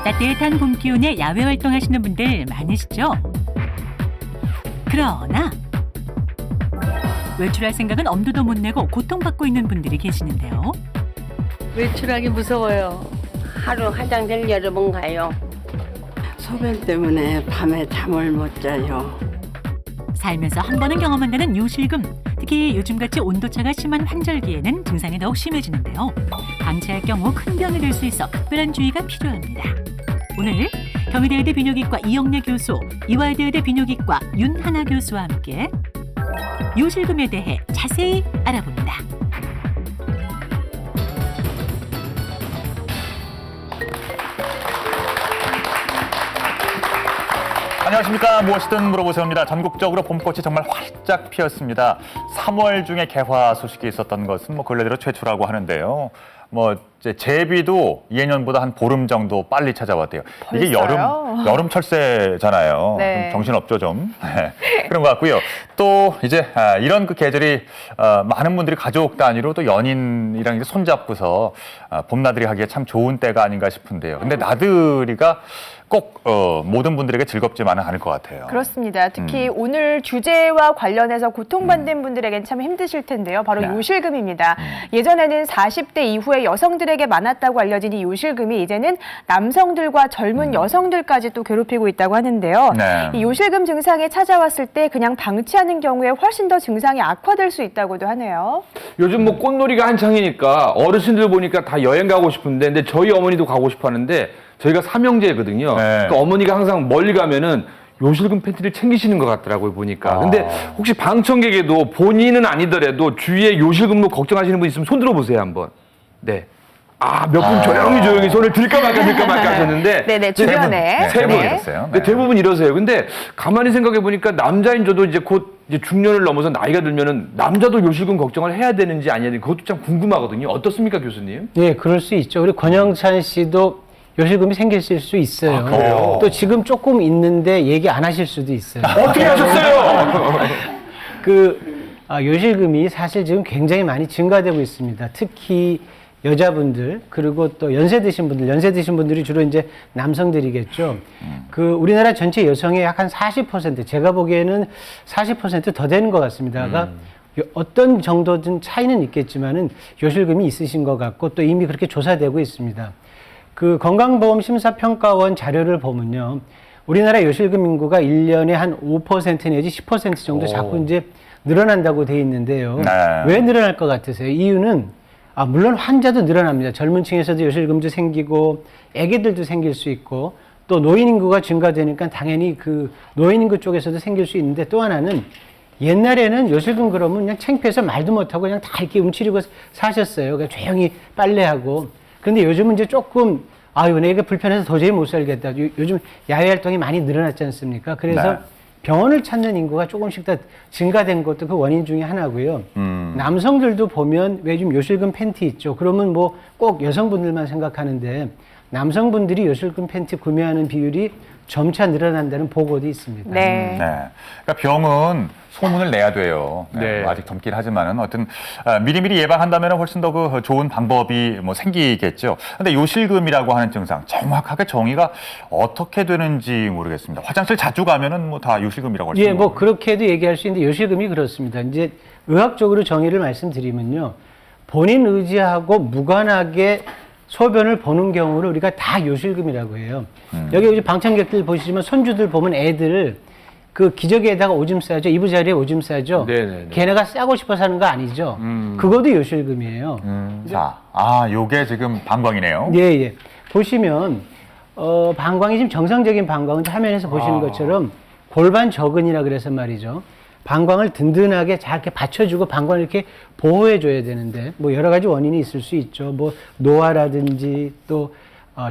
따뜻한 봄 기운에 야외 활동하시는 분들 많으시죠? 그러나 외출할 생각은 엄두도 못 내고 고통받고 있는 분들이 계시는데요. 외출하기 무서워요. 하루 화장실 여러 번 가요. 소변 때문에 밤에 잠을 못 자요. 살면서 한 번은 경험한다는 요실금. 특히 요즘같이 온도차가 심한 환절기에는 증상이 더욱 심해지는데요. 방치할 경우 큰 병이 될 수 있어 특별한 주의가 필요합니다. 오늘 경희대의대 비뇨기과 이영래 교수, 이화여대의대 비뇨기과 윤하나 교수와 함께 요실금에 대해 자세히 알아봅니다. 안녕하십니까. 무엇이든 물어보세요입니다. 전국적으로 봄꽃이 정말 활짝 피었습니다. 3월 중에 개화 소식이 있었던 것은 근래대로 최초라고 하는데요. 이제 제비도 예년보다 한 보름 정도 빨리 찾아왔대요. 이게 여름 철새잖아요. 네. 좀 정신없죠, 좀. 네. 그런 것 같고요. 또 이제 이런 그 계절이 많은 분들이 가족 단위로 또 연인이랑 이제 손잡고서 봄나들이 하기에 참 좋은 때가 아닌가 싶은데요. 근데 나들이가 꼭 모든 분들에게 즐겁지만은 않을 것 같아요. 그렇습니다. 특히 오늘 주제와 관련해서 고통받는 분들에겐 참 힘드실 텐데요. 바로 네. 요실금입니다. 예전에는 40대 이후에 여성들에게 많았다고 알려진 이 요실금이 이제는 남성들과 젊은 여성들까지 또 괴롭히고 있다고 하는데요. 네. 이 요실금 증상이 찾아왔을 때 그냥 방치하는 경우에 훨씬 더 증상이 악화될 수 있다고도 하네요. 요즘 꽃놀이가 한창이니까 어르신들 보니까 다 여행 가고 싶은데, 근데 저희 어머니도 가고 싶어 하는데 저희가 삼형제거든요. 네. 그러니까 어머니가 항상 멀리 가면은 요실금 팬티를 챙기시는 것 같더라고요, 보니까. 근데 혹시 방청객에도 본인은 아니더라도 주위에 요실금으로 걱정하시는 분 있으면 손 들어보세요, 한번. 네. 몇 분 조용히 손을 들까 말까 하셨는데. 네네, 주변에. 세 분 네. 이랬어요. 근데 대부분 이러세요. 근데 가만히 생각해 보니까 남자인 저도 이제 곧 이제 중년을 넘어서 나이가 들면은 남자도 요실금 걱정을 해야 되는지 아니야 되는지 그것도 참 궁금하거든요. 어떻습니까, 교수님? 네, 그럴 수 있죠. 우리 권영찬 씨도 요실금이 생길 수 있어요. 그래요? 또 지금 조금 있는데 얘기 안 하실 수도 있어요. 어떻게 하셨어요? 요실금이 사실 지금 굉장히 많이 증가되고 있습니다. 특히 여자분들, 그리고 또 연세 드신 분들이 주로 이제 남성들이겠죠. 우리나라 전체 여성의 약 한 40%, 제가 보기에는 40%더 되는 것 같습니다가 어떤 정도든 차이는 있겠지만은 요실금이 있으신 것 같고 또 이미 그렇게 조사되고 있습니다. 건강보험심사평가원 자료를 보면요. 우리나라 요실금 인구가 1년에 한 5% 내지 10% 정도 자꾸 이제 늘어난다고 돼 있는데요. 네. 왜 늘어날 것 같으세요? 이유는 물론 환자도 늘어납니다. 젊은 층에서도 요실금도 생기고 애기들도 생길 수 있고 또 노인 인구가 증가되니까 당연히 노인 인구 쪽에서도 생길 수 있는데 또 하나는 옛날에는 요실금 그러면 그냥 창피해서 말도 못하고 그냥 다 이렇게 움츠리고 사셨어요. 그냥 조용히 빨래하고. 그런데 요즘은 이제 조금 내가 불편해서 도저히 못 살겠다. 요즘 야외 활동이 많이 늘어났지 않습니까? 그래서 네. 병원을 찾는 인구가 조금씩 더 증가된 것도 그 원인 중에 하나고요. 남성들도 보면 왜 좀 요실금 팬티 있죠. 그러면 꼭 여성분들만 생각하는데 남성분들이 요실금 팬티 구매하는 비율이 점차 늘어난다는 보고도 있습니다. 네. 그러니까 병은 소문을 내야 돼요. 네. 아직 젊긴 하지만은 미리미리 예방한다면 훨씬 더 좋은 방법이 생기겠죠. 근데 요실금이라고 하는 증상 정확하게 정의가 어떻게 되는지 모르겠습니다. 화장실 자주 가면은 다 요실금이라고 할 수 있는 거예요. 그렇게도 얘기할 수 있는데 요실금이 그렇습니다. 이제 의학적으로 정의를 말씀드리면요. 본인 의지하고 무관하게 소변을 보는 경우를 우리가 다 요실금이라고 해요. 여기 방청객들 보시지만 손주들 보면 애들 기저귀에다가 오줌 싸죠. 이부자리에 오줌 싸죠. 네네네. 걔네가 싸고 싶어서 하는 거 아니죠. 그것도 요실금이에요. 요게 지금 방광이네요. 예. 보시면 방광이 지금 정상적인 방광은 화면에서 보시는 것처럼 골반 저근이라 그래서 말이죠. 방광을 든든하게 잘 이렇게 받쳐주고 방광을 이렇게 보호해줘야 되는데 여러 가지 원인이 있을 수 있죠. 노화라든지 또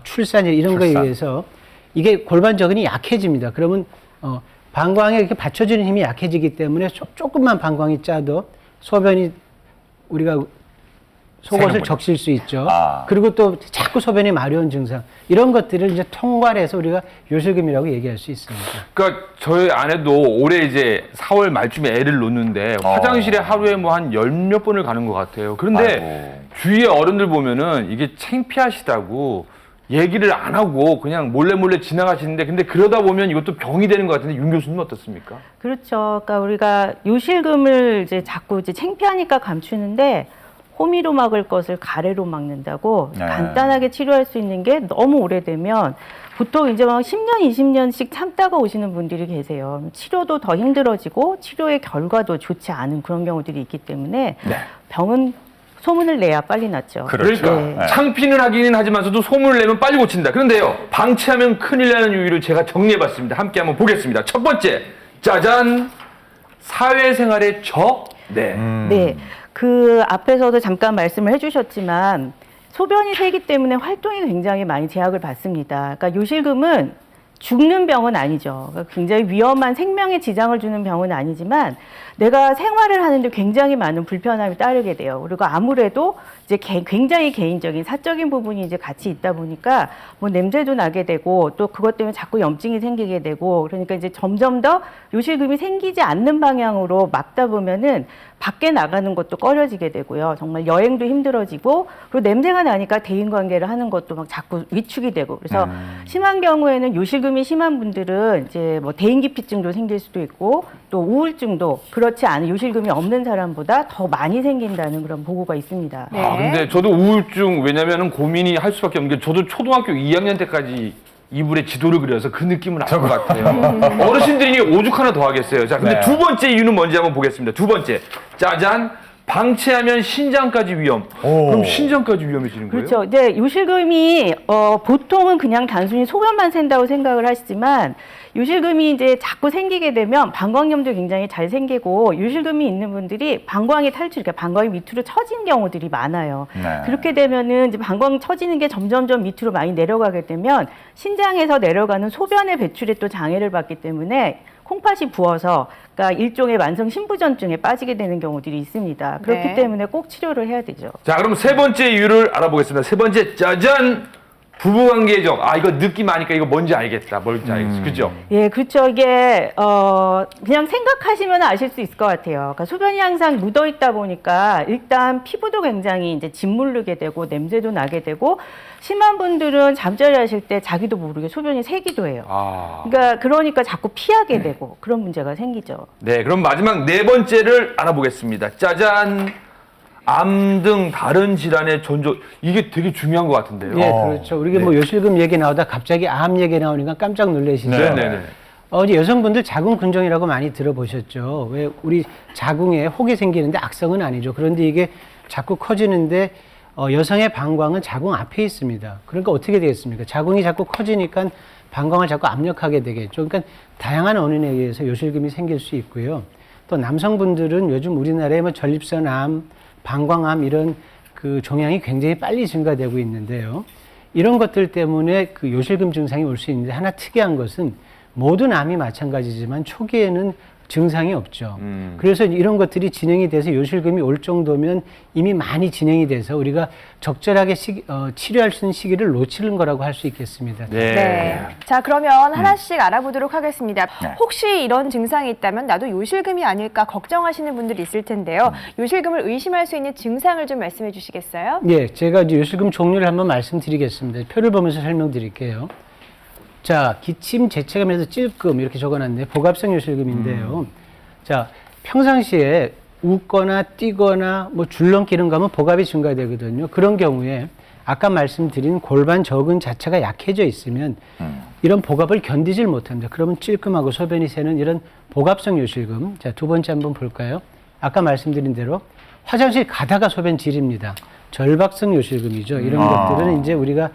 출산 이런 거에 의해서 이게 골반 저근이 약해집니다. 그러면 방광에 이렇게 받쳐주는 힘이 약해지기 때문에 조금만 방광이 짜도 소변이 우리가 속옷을 적실 수 있죠. 그리고 또 자꾸 소변이 마려운 증상 이런 것들을 이제 통괄해서 우리가 요실금이라고 얘기할 수 있습니다. 그러니까 저희 아내도 올해 이제 4월 말쯤에 애를 놓는데 화장실에 하루에 한 열 몇 번을 가는 것 같아요. 그런데 주위에 어른들 보면은 이게 창피하시다고 얘기를 안 하고 그냥 몰래 지나가시는데 근데 그러다 보면 이것도 병이 되는 것 같은데 윤 교수님 어떻습니까? 그렇죠. 그러니까 우리가 요실금을 이제 자꾸 이제 창피하니까 감추는데 호미로 막을 것을 가래로 막는다고 네. 간단하게 치료할 수 있는 게 너무 오래되면 보통 이제 막 10년, 20년씩 참다가 오시는 분들이 계세요. 치료도 더 힘들어지고 치료의 결과도 좋지 않은 그런 경우들이 있기 때문에 병은 소문을 내야 빨리 낫죠. 그렇죠. 네. 네. 창피는 하기는 하지만서도 소문을 내면 빨리 고친다. 그런데요, 방치하면 큰일 나는 이유를 제가 정리해봤습니다. 함께 한번 보겠습니다. 첫 번째, 짜잔, 사회생활의 저. 네. 네. 그 앞에서도 잠깐 말씀을 해주셨지만 소변이 새기 때문에 활동이 굉장히 많이 제약을 받습니다. 그러니까 요실금은 죽는 병은 아니죠. 그러니까 굉장히 위험한 생명에 지장을 주는 병은 아니지만 내가 생활을 하는데 굉장히 많은 불편함이 따르게 돼요. 그리고 아무래도 이제 굉장히 개인적인 사적인 부분이 이제 같이 있다 보니까 뭐 냄새도 나게 되고 또 그것 때문에 자꾸 염증이 생기게 되고 그러니까 이제 점점 더 요실금이 생기지 않는 방향으로 막다 보면은 밖에 나가는 것도 꺼려지게 되고요. 정말 여행도 힘들어지고 그리고 냄새가 나니까 대인관계를 하는 것도 막 자꾸 위축이 되고 그래서 심한 경우에는 요실금이 심한 분들은 이제 뭐 대인기피증도 생길 수도 있고 또 우울증도 그렇지 않은 요실금이 없는 사람보다 더 많이 생긴다는 그런 보고가 있습니다. 네. 아, 근데 저도 우울증, 왜냐면은 고민이 할 수밖에 없는 게 저도 초등학교 2학년 때까지 이불에 지도를 그려서 그 느낌을 알 것 같아요. 어르신들이 오죽 하나 더 하겠어요. 자, 근데 네. 두 번째 이유는 뭔지 한번 보겠습니다. 두 번째, 짜잔, 방치하면 신장까지 위험. 오. 그럼 신장까지 위험해지는 거예요? 그렇죠. 이제 요실금이 보통은 그냥 단순히 소변만 샌다고 생각을 하시지만 요실금이 이제 자꾸 생기게 되면 방광염도 굉장히 잘 생기고 요실금이 있는 분들이 방광이 탈출, 그러니까 방광이 밑으로 처진 경우들이 많아요. 네. 그렇게 되면은 이제 방광 처지는 게 점점점 밑으로 많이 내려가게 되면 신장에서 내려가는 소변의 배출에 또 장애를 받기 때문에 콩팥이 부어서 그러니까 일종의 만성 신부전증에 빠지게 되는 경우들이 있습니다. 그렇기 네. 때문에 꼭 치료를 해야 되죠. 자, 그럼 세 번째 이유를 알아보겠습니다. 세 번째, 짜잔, 부부관계적. 아, 이거 느낌 아니까 이거 뭔지 알겠다. 뭔지 알겠어. 그죠? 예, 그렇죠. 이게 그냥 생각하시면 아실 수 있을 것 같아요. 그러니까 소변이 항상 묻어 있다 보니까 일단 피부도 굉장히 이제 짓무르게 되고 냄새도 나게 되고 심한 분들은 잠자리 하실 때 자기도 모르게 소변이 새기도 해요. 아. 그러니까 자꾸 피하게 되고 그런 문제가 생기죠. 네, 그럼 마지막 네 번째를 알아보겠습니다. 짜잔, 암 등 다른 질환의 전조. 이게 되게 중요한 것 같은데요. 예, 그렇죠. 우리가 뭐 요실금 얘기 나오다 갑자기 암 얘기 나오니까 깜짝 놀라시죠. 네네네. 이제 여성분들 자궁근종이라고 많이 들어보셨죠. 왜 우리 자궁에 혹이 생기는데 악성은 아니죠. 그런데 이게 자꾸 커지는데 여성의 방광은 자궁 앞에 있습니다. 그러니까 어떻게 되겠습니까? 자궁이 자꾸 커지니까 방광을 자꾸 압력하게 되겠죠. 그러니까 다양한 원인에 의해서 요실금이 생길 수 있고요. 또 남성분들은 요즘 우리나라에 뭐 전립선암, 방광암 이런 그 종양이 굉장히 빨리 증가되고 있는데요. 이런 것들 때문에 그 요실금 증상이 올 수 있는데 하나 특이한 것은 모든 암이 마찬가지지만 초기에는 증상이 없죠. 그래서 이런 것들이 진행이 돼서 요실금이 올 정도면 이미 많이 진행이 돼서 우리가 적절하게 치료할 수 있는 시기를 놓치는 거라고 할 수 있겠습니다. 네. 자, 그러면 하나씩 알아보도록 하겠습니다. 네. 혹시 이런 증상이 있다면 나도 요실금이 아닐까 걱정하시는 분들이 있을 텐데요. 요실금을 의심할 수 있는 증상을 좀 말씀해 주시겠어요? 예, 제가 이제 요실금 종류를 한번 말씀드리겠습니다. 표를 보면서 설명드릴게요. 자, 기침, 재채감에서 찔끔 이렇게 적어놨네. 복압성 요실금인데요. 자, 평상시에 웃거나 뛰거나 뭐 줄넘기는 가면 복압이 증가되거든요. 그런 경우에 아까 말씀드린 골반 저근 자체가 약해져 있으면 이런 복압을 견디질 못합니다. 그러면 찔끔하고 소변이 새는 이런 복압성 요실금. 자, 두 번째 한번 볼까요? 아까 말씀드린 대로 화장실 가다가 소변 지립니다. 절박성 요실금이죠. 이런 것들은 이제 우리가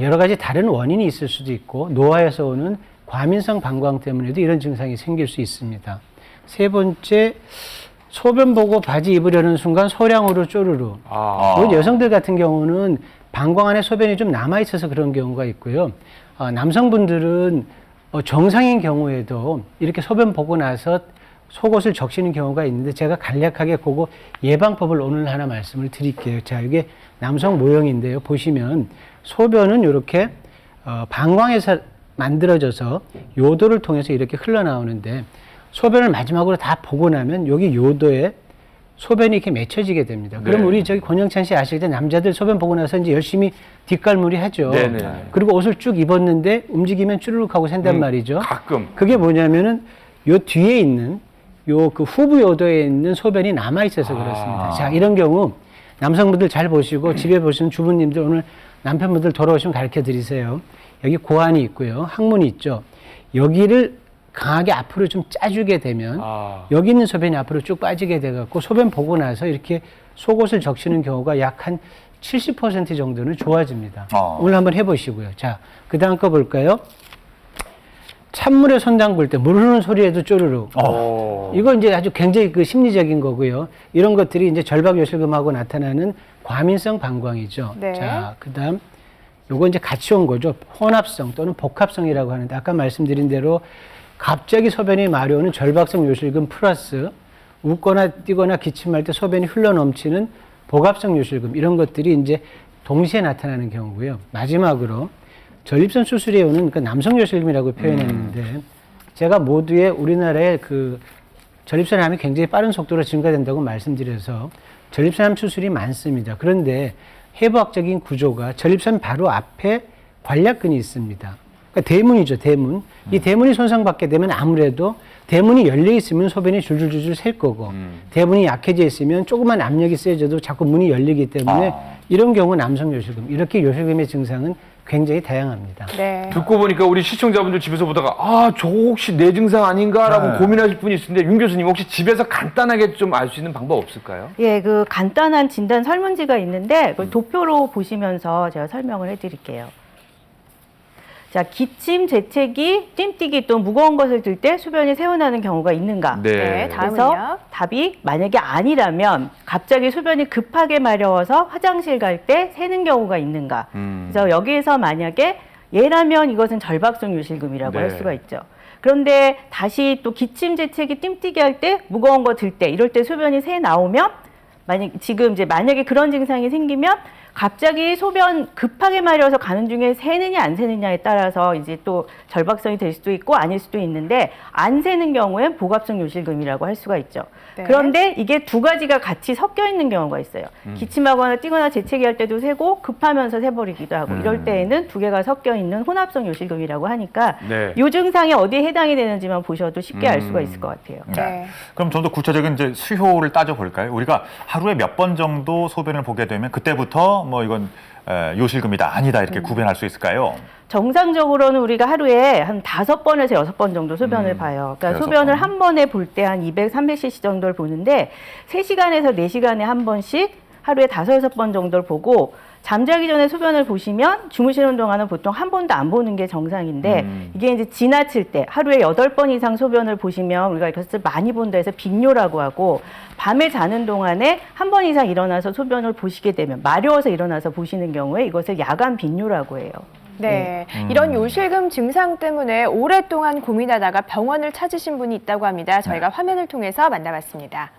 여러 가지 다른 원인이 있을 수도 있고 노화에서 오는 과민성 방광 때문에도 이런 증상이 생길 수 있습니다. 세 번째, 소변 보고 바지 입으려는 순간 소량으로 쪼르르. 여성들 같은 경우는 방광 안에 소변이 좀 남아있어서 그런 경우가 있고요. 남성분들은 정상인 경우에도 이렇게 소변 보고 나서 속옷을 적시는 경우가 있는데 제가 간략하게 그거 예방법을 오늘 하나 말씀을 드릴게요. 자, 이게 남성 모형인데요. 보시면 소변은 이렇게 방광에서 만들어져서 요도를 통해서 이렇게 흘러나오는데 소변을 마지막으로 다 보고 나면 여기 요도에 소변이 이렇게 맺혀지게 됩니다. 그럼 네. 우리 저기 권영찬 씨 아실 때 남자들 소변 보고 나서 이제 열심히 뒷갈무리 하죠. 네네. 그리고 옷을 쭉 입었는데 움직이면 쭈르륵 하고 샌단 말이죠. 가끔. 그게 뭐냐면은 요 뒤에 있는 요 그 후부 요도에 있는 소변이 남아 있어서 그렇습니다. 자, 이런 경우 남성분들 잘 보시고 집에 보시는 주부님들 오늘 남편분들 돌아오시면 가르쳐 드리세요. 여기 고환이 있고요. 항문이 있죠. 여기를 강하게 앞으로 좀 짜주게 되면 여기 있는 소변이 앞으로 쭉 빠지게 돼갖고 소변 보고 나서 이렇게 속옷을 적시는 경우가 약 한 70% 정도는 좋아집니다. 오늘 한번 해보시고요. 자, 그 다음 거 볼까요? 찬물에 손 담글 때 물 흐르는 소리에도 쪼르륵. 이거 이제 아주 굉장히 그 심리적인 거고요. 이런 것들이 이제 절박 요실금하고 나타나는 과민성 방광이죠. 네. 자, 그 다음 요거 이제 같이 온 거죠. 혼합성 또는 복합성이라고 하는데 아까 말씀드린 대로 갑자기 소변이 마려우는 절박성 요실금 플러스 웃거나 뛰거나 기침할 때 소변이 흘러 넘치는 복합성 요실금 이런 것들이 이제 동시에 나타나는 경우고요. 마지막으로 전립선 수술에 오는 그 남성 요실금이라고 표현했는데 제가 모두의 우리나라의 그 전립선암이 굉장히 빠른 속도로 증가된다고 말씀드려서 전립선암 수술이 많습니다. 그런데 해부학적인 구조가 전립선 바로 앞에 관략근이 있습니다. 그러니까 대문이죠, 대문. 이 대문이 손상받게 되면 아무래도 대문이 열려 있으면 소변이 줄줄줄줄 셀 거고 대문이 약해져 있으면 조그만 압력이 세져도 자꾸 문이 열리기 때문에 이런 경우 남성 요실금, 이렇게 요실금의 증상은 굉장히 다양합니다. 네. 듣고 보니까 우리 시청자분들 집에서 보다가 저 혹시 뇌 증상 아닌가라고 고민하실 분이 있는데 윤 교수님 혹시 집에서 간단하게 좀 알 수 있는 방법 없을까요? 예, 그 간단한 진단 설문지가 있는데 그걸 도표로 보시면서 제가 설명을 해드릴게요. 자, 기침, 재채기, 뜀뛰기 또 무거운 것을 들 때 소변이 새어나는 경우가 있는가? 네, 그래서 다음은요. 답이 만약에 아니라면 갑자기 소변이 급하게 마려워서 화장실 갈 때 새는 경우가 있는가? 그래서 여기에서 만약에 얘라면 이것은 절박성 요실금이라고 할 수가 있죠. 그런데 다시 또 기침, 재채기, 뜀뛰기 할 때 무거운 거 들 때 이럴 때 소변이 새 나오면 만약에 그런 증상이 생기면 갑자기 소변 급하게 마려워서 가는 중에 새느냐 안 새느냐에 따라서 이제 또 절박성이 될 수도 있고 아닐 수도 있는데 안 새는 경우엔 복합성 요실금이라고 할 수가 있죠. 네. 그런데 이게 두 가지가 같이 섞여 있는 경우가 있어요. 기침하거나 뛰거나 재채기 할 때도 새고 급하면서 새버리기도 하고 이럴 때에는 두 개가 섞여 있는 혼합성 요실금이라고 하니까 이 증상이 어디에 해당이 되는지만 보셔도 쉽게 알 수가 있을 것 같아요. 네. 그럼 좀 더 구체적인 이제 수효를 따져볼까요? 우리가 하루에 몇 번 정도 소변을 보게 되면 그때부터 뭐 이건 요실금이다 아니다 이렇게 구별할 수 있을까요? 정상적으로는 우리가 하루에 한 5번에서 6번 정도 소변을 봐요. 그러니까 6번. 소변을 한 번에 볼 때 한 200, 300cc 정도를 보는데 3시간에서 4시간에 한 번씩 하루에 5, 6번 정도를 보고 잠자기 전에 소변을 보시면 주무시는 동안은 보통 한 번도 안 보는 게 정상인데 이게 이제 지나칠 때 하루에 8번 이상 소변을 보시면 우리가 이것을 많이 본다 해서 빈뇨라고 하고 밤에 자는 동안에 한 번 이상 일어나서 소변을 보시게 되면 마려워서 일어나서 보시는 경우에 이것을 야간 빈뇨라고 해요. 네, 이런 요실금 증상 때문에 오랫동안 고민하다가 병원을 찾으신 분이 있다고 합니다. 저희가 화면을 통해서 만나봤습니다.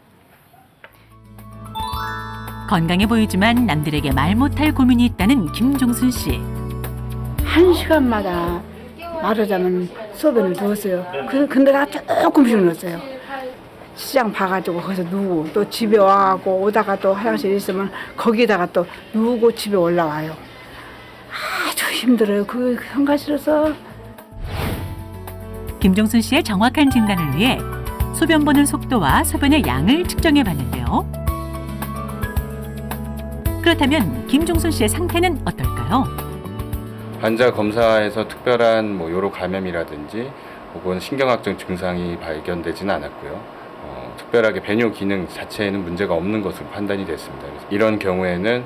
건강해 보이지만 남들에게 말 못할 고민이 있다는 김종순 씨. 1시간마다 마르자면 소변을 누웠어요. 근데 나 조금씩 누웠어요. 시장 봐가지고 거기서 누우고 또 집에 와가고 오다가 또 화장실 있으면 거기다가 또 누우고 집에 올라와요. 아주 힘들어요. 그 현가 싫어서. 김종순 씨의 정확한 진단을 위해 소변 보는 속도와 소변의 양을 측정해 봤는데요. 그렇다면 김종순 씨의 상태는 어떨까요? 환자 검사에서 특별한 요로 감염이라든지 혹은 신경학적 증상이 발견되지는 않았고요. 특별하게 배뇨 기능 자체에는 문제가 없는 것으로 판단이 됐습니다. 이런 경우에는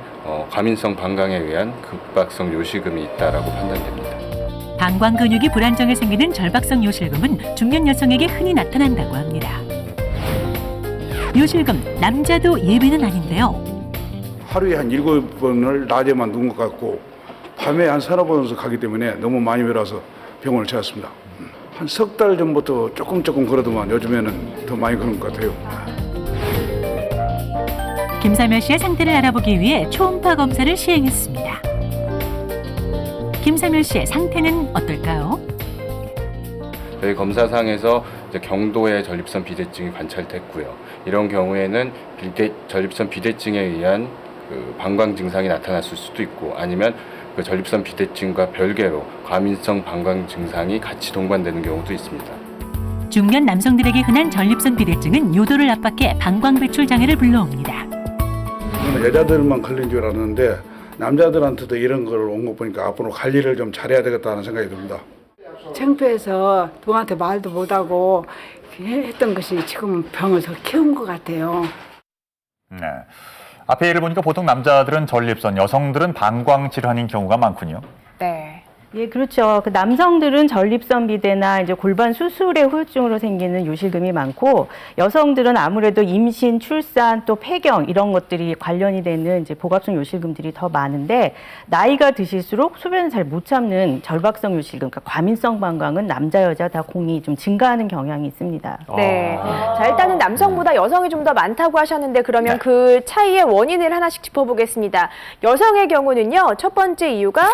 과민성 방광에 의한 급박성 요실금이 있다라고 판단됩니다. 방광 근육이 불안정해 생기는 절박성 요실금은 중년 여성에게 흔히 나타난다고 합니다. 요실금, 남자도 예외는 아닌데요. 하루에 한 7번을 낮에만 누운 것 같고 밤에 한 3-4번씩 가기 때문에 너무 많이 밀어서 병원을 찾았습니다. 한 석 달 전부터 조금 걸어도만 요즘에는 더 많이 그런 것 같아요. 김사멸 씨의 상태를 알아보기 위해 초음파 검사를 시행했습니다. 김사멸 씨의 상태는 어떨까요? 저희 검사상에서 이제 경도의 전립선 비대증이 관찰됐고요. 이런 경우에는 전립선 비대증에 의한 그 방광 증상이 나타났을 수도 있고 아니면 그 전립선 비대증과 별개로 과민성 방광 증상이 같이 동반되는 경우도 있습니다. 중년 남성들에게 흔한 전립선 비대증은 요도를 압박해 방광 배출 장애를 불러옵니다. 여자들만 걸린 줄 알았는데 남자들한테도 이런 걸 온 거 보니까 앞으로 관리를 좀 잘해야 되겠다는 생각이 듭니다. 창피해서 누구한테 말도 못하고 했던 것이 지금은 병을 더 키운 것 같아요. 네. 앞에 예를 보니까 보통 남자들은 전립선, 여성들은 방광 질환인 경우가 많군요. 네. 예, 그렇죠. 그 남성들은 전립선 비대나 이제 골반 수술의 후유증으로 생기는 요실금이 많고 여성들은 아무래도 임신, 출산, 또 폐경 이런 것들이 관련이 되는 이제 복압성 요실금들이 더 많은데 나이가 드실수록 소변을 잘 못 참는 절박성 요실금, 그러니까 과민성 방광은 남자 여자 다 공이 좀 증가하는 경향이 있습니다. 네. 자, 일단은 남성보다 여성이 좀 더 많다고 하셨는데 그러면 그 차이의 원인을 하나씩 짚어보겠습니다. 여성의 경우는요, 첫 번째 이유가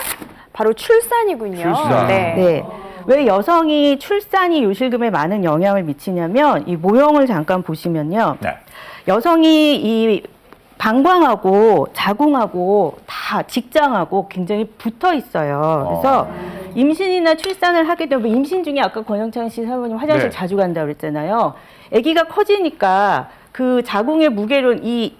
바로 출산이군요. 출산. 네. 왜 여성이 출산이 요실금에 많은 영향을 미치냐면 이 모형을 잠깐 보시면요. 네. 여성이 이 방광하고 자궁하고 다 직장하고 굉장히 붙어 있어요. 그래서 임신이나 출산을 하게 되면 임신 중에 아까 권영창 씨 사모님 화장실 네. 자주 간다고 그랬잖아요. 아기가 커지니까 그 자궁의 무게로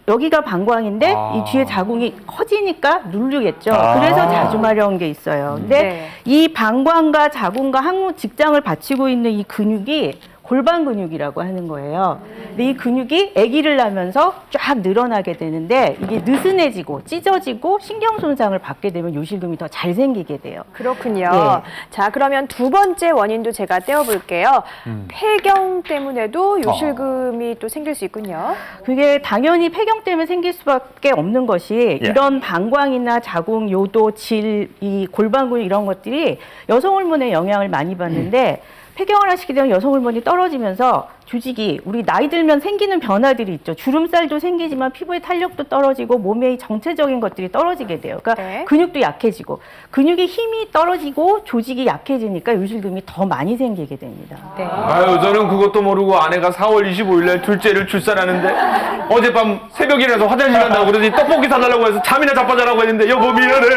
여기가 방광인데 이 뒤에 자궁이 커지니까 누르겠죠. 그래서 자주 마려운 게 있어요. 근데 이 방광과 자궁과 항문 직장을 받치고 있는 이 근육이 골반 근육이라고 하는 거예요. 근데 이 근육이 아기를 낳으면서 쫙 늘어나게 되는데 이게 느슨해지고 찢어지고 신경 손상을 받게 되면 요실금이 더 잘 생기게 돼요. 그렇군요. 네. 자, 그러면 두 번째 원인도 제가 떼어볼게요. 폐경 때문에도 요실금이 또 생길 수 있군요. 그게 당연히 폐경 때문에 생길 수밖에 없는 것이 이런 방광이나 자궁, 요도, 질, 이 골반 근육 이런 것들이 여성 호르몬에 영향을 많이 받는데 폐경을 하시게 되면 여성 호르몬이 떨어지면서 조직이 우리 나이 들면 생기는 변화들이 있죠. 주름살도 생기지만 피부의 탄력도 떨어지고 몸의 정체적인 것들이 떨어지게 돼요. 그러니까 근육도 약해지고 근육의 힘이 떨어지고 조직이 약해지니까 요실금이 더 많이 생기게 됩니다. 아유, 저는 그것도 모르고 아내가 4월 25일 날 둘째를 출산하는데 어젯밤 새벽에 일어나서 화장실 간다고 그러더니 떡볶이 사달라고 해서 잠이나 자빠자라고 했는데 여보 미안해.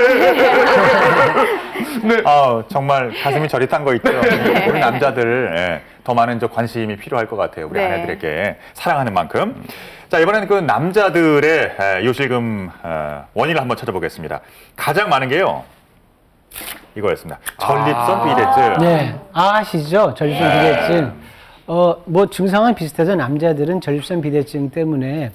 네. 정말 가슴이 저릿한 거 있죠. 우리 남자들 더 많은 관심이 필요할 것 같아요. 우리 아내들에게 사랑하는 만큼. 자, 이번에는 그 남자들의 요실금 원인을 한번 찾아보겠습니다. 가장 많은 게요. 이거였습니다. 전립선 비대증. 네, 아시죠? 전립선 비대증. 뭐 증상은 비슷해서 남자들은 전립선 비대증 때문에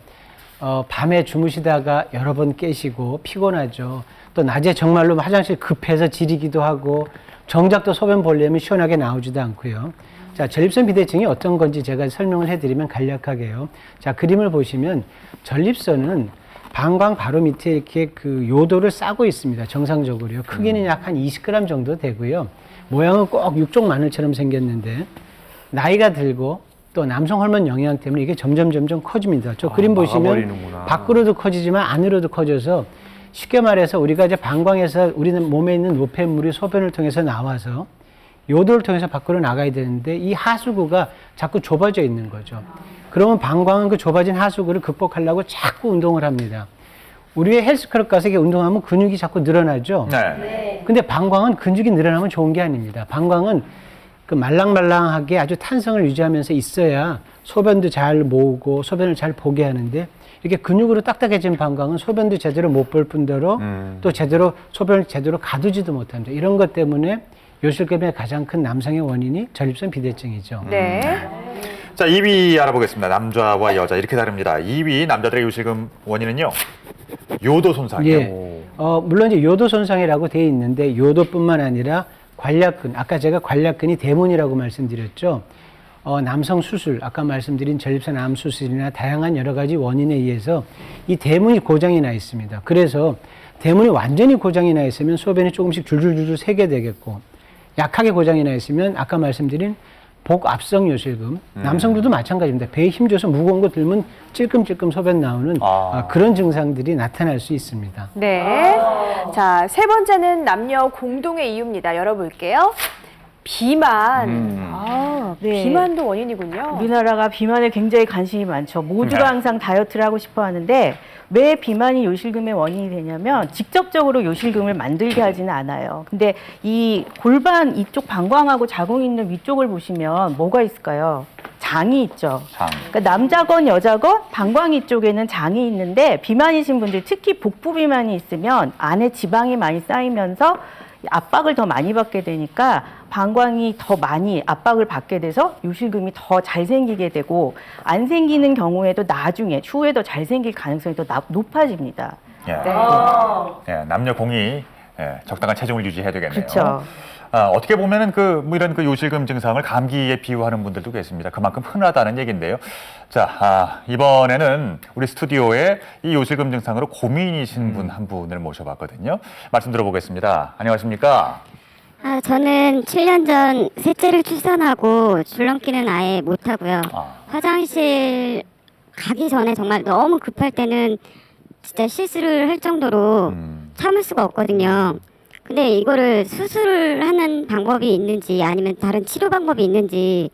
밤에 주무시다가 여러 번 깨시고 피곤하죠. 또 낮에 정말로 화장실 급해서 지리기도 하고 정작 또 소변 보려면 시원하게 나오지도 않고요. 자, 전립선 비대증이 어떤 건지 제가 설명을 해드리면 간략하게요. 자, 그림을 보시면 전립선은 방광 바로 밑에 이렇게 그 요도를 싸고 있습니다. 정상적으로요. 크기는 약 한 20g 정도 되고요. 모양은 꼭 육종 마늘처럼 생겼는데 나이가 들고 또 남성 호르몬 영향 때문에 이게 점점 커집니다. 저 그림 보시면 막아버리는구나. 밖으로도 커지지만 안으로도 커져서 쉽게 말해서 우리가 이제 방광에서 우리는 몸에 있는 노폐물이 소변을 통해서 나와서 요도를 통해서 밖으로 나가야 되는데 이 하수구가 자꾸 좁아져 있는 거죠. 그러면 방광은 그 좁아진 하수구를 극복하려고 자꾸 운동을 합니다. 우리의 헬스클럽 가서 이렇게 운동하면 근육이 자꾸 늘어나죠. 네. 근데 방광은 근육이 늘어나면 좋은 게 아닙니다. 방광은 그 말랑말랑하게 아주 탄성을 유지하면서 있어야 소변도 잘 모으고 소변을 잘 보게 하는데 이렇게 근육으로 딱딱해진 방광은 소변도 제대로 못 볼 뿐더러 또 소변을 제대로 가두지도 못합니다. 이런 것 때문에 요실금의 가장 큰 남성의 원인이 전립선 비대증이죠. 네. 자, 2위 알아보겠습니다. 남자와 여자 이렇게 다릅니다. 2위 남자들의 요실금 원인은요. 요도 손상이에요. 예. 물론 이제 요도 손상이라고 되어 있는데 요도뿐만 아니라 관략근, 아까 제가 관략근이 대문이라고 말씀드렸죠. 남성 수술, 아까 말씀드린 전립선 암 수술이나 다양한 여러 가지 원인에 의해서 이 대문이 고장이 나 있습니다. 그래서 대문이 완전히 고장이 나 있으면 소변이 조금씩 줄줄줄 새게 되겠고 약하게 고장이 나 있으면 아까 말씀드린 복압성 요실금, 남성들도 마찬가지입니다. 배에 힘줘서 무거운 거 들면 찔끔찔끔 소변 나오는 그런 증상들이 나타날 수 있습니다. 네. 자, 세 번째는 남녀 공동의 이유입니다. 열어볼게요. 비만. 네. 비만도 원인이군요. 우리나라가 비만에 굉장히 관심이 많죠. 모두가 네. 항상 다이어트를 하고 싶어 하는데 왜 비만이 요실금의 원인이 되냐면 직접적으로 요실금을 만들게 하지는 않아요. 근데 이 골반 이쪽 방광하고 자궁이 있는 위쪽을 보시면 뭐가 있을까요? 장이 있죠. 그러니까 남자건 여자건 방광 이쪽에는 장이 있는데 비만이신 분들 특히 복부 비만이 있으면 안에 지방이 많이 쌓이면서 압박을 더 많이 받게 되니까 방광이 더 많이 압박을 받게 돼서 요실금이 더 잘 생기게 되고 안 생기는 경우에도 나중에 추후에 더 잘 생길 가능성이 더 높아집니다. 예. 예, 남녀 공이 적당한 체중을 유지해야 되겠네요. 그렇죠. 어떻게 보면은 뭐 이런 요실금 증상을 감기에 비유하는 분들도 계십니다. 그만큼 흔하다는 얘기인데요. 자, 이번에는 우리 스튜디오에 이 요실금 증상으로 고민이신 분 한 분을 모셔봤거든요. 말씀 들어보겠습니다. 안녕하십니까? 저는 7년 전 셋째를 출산하고 줄넘기는 아예 못하고요. 화장실 가기 전에 정말 너무 급할 때는 진짜 실수를 할 정도로 참을 수가 없거든요. 근데 이거를 수술을 하는 방법이 있는지 아니면 다른 치료 방법이 있는지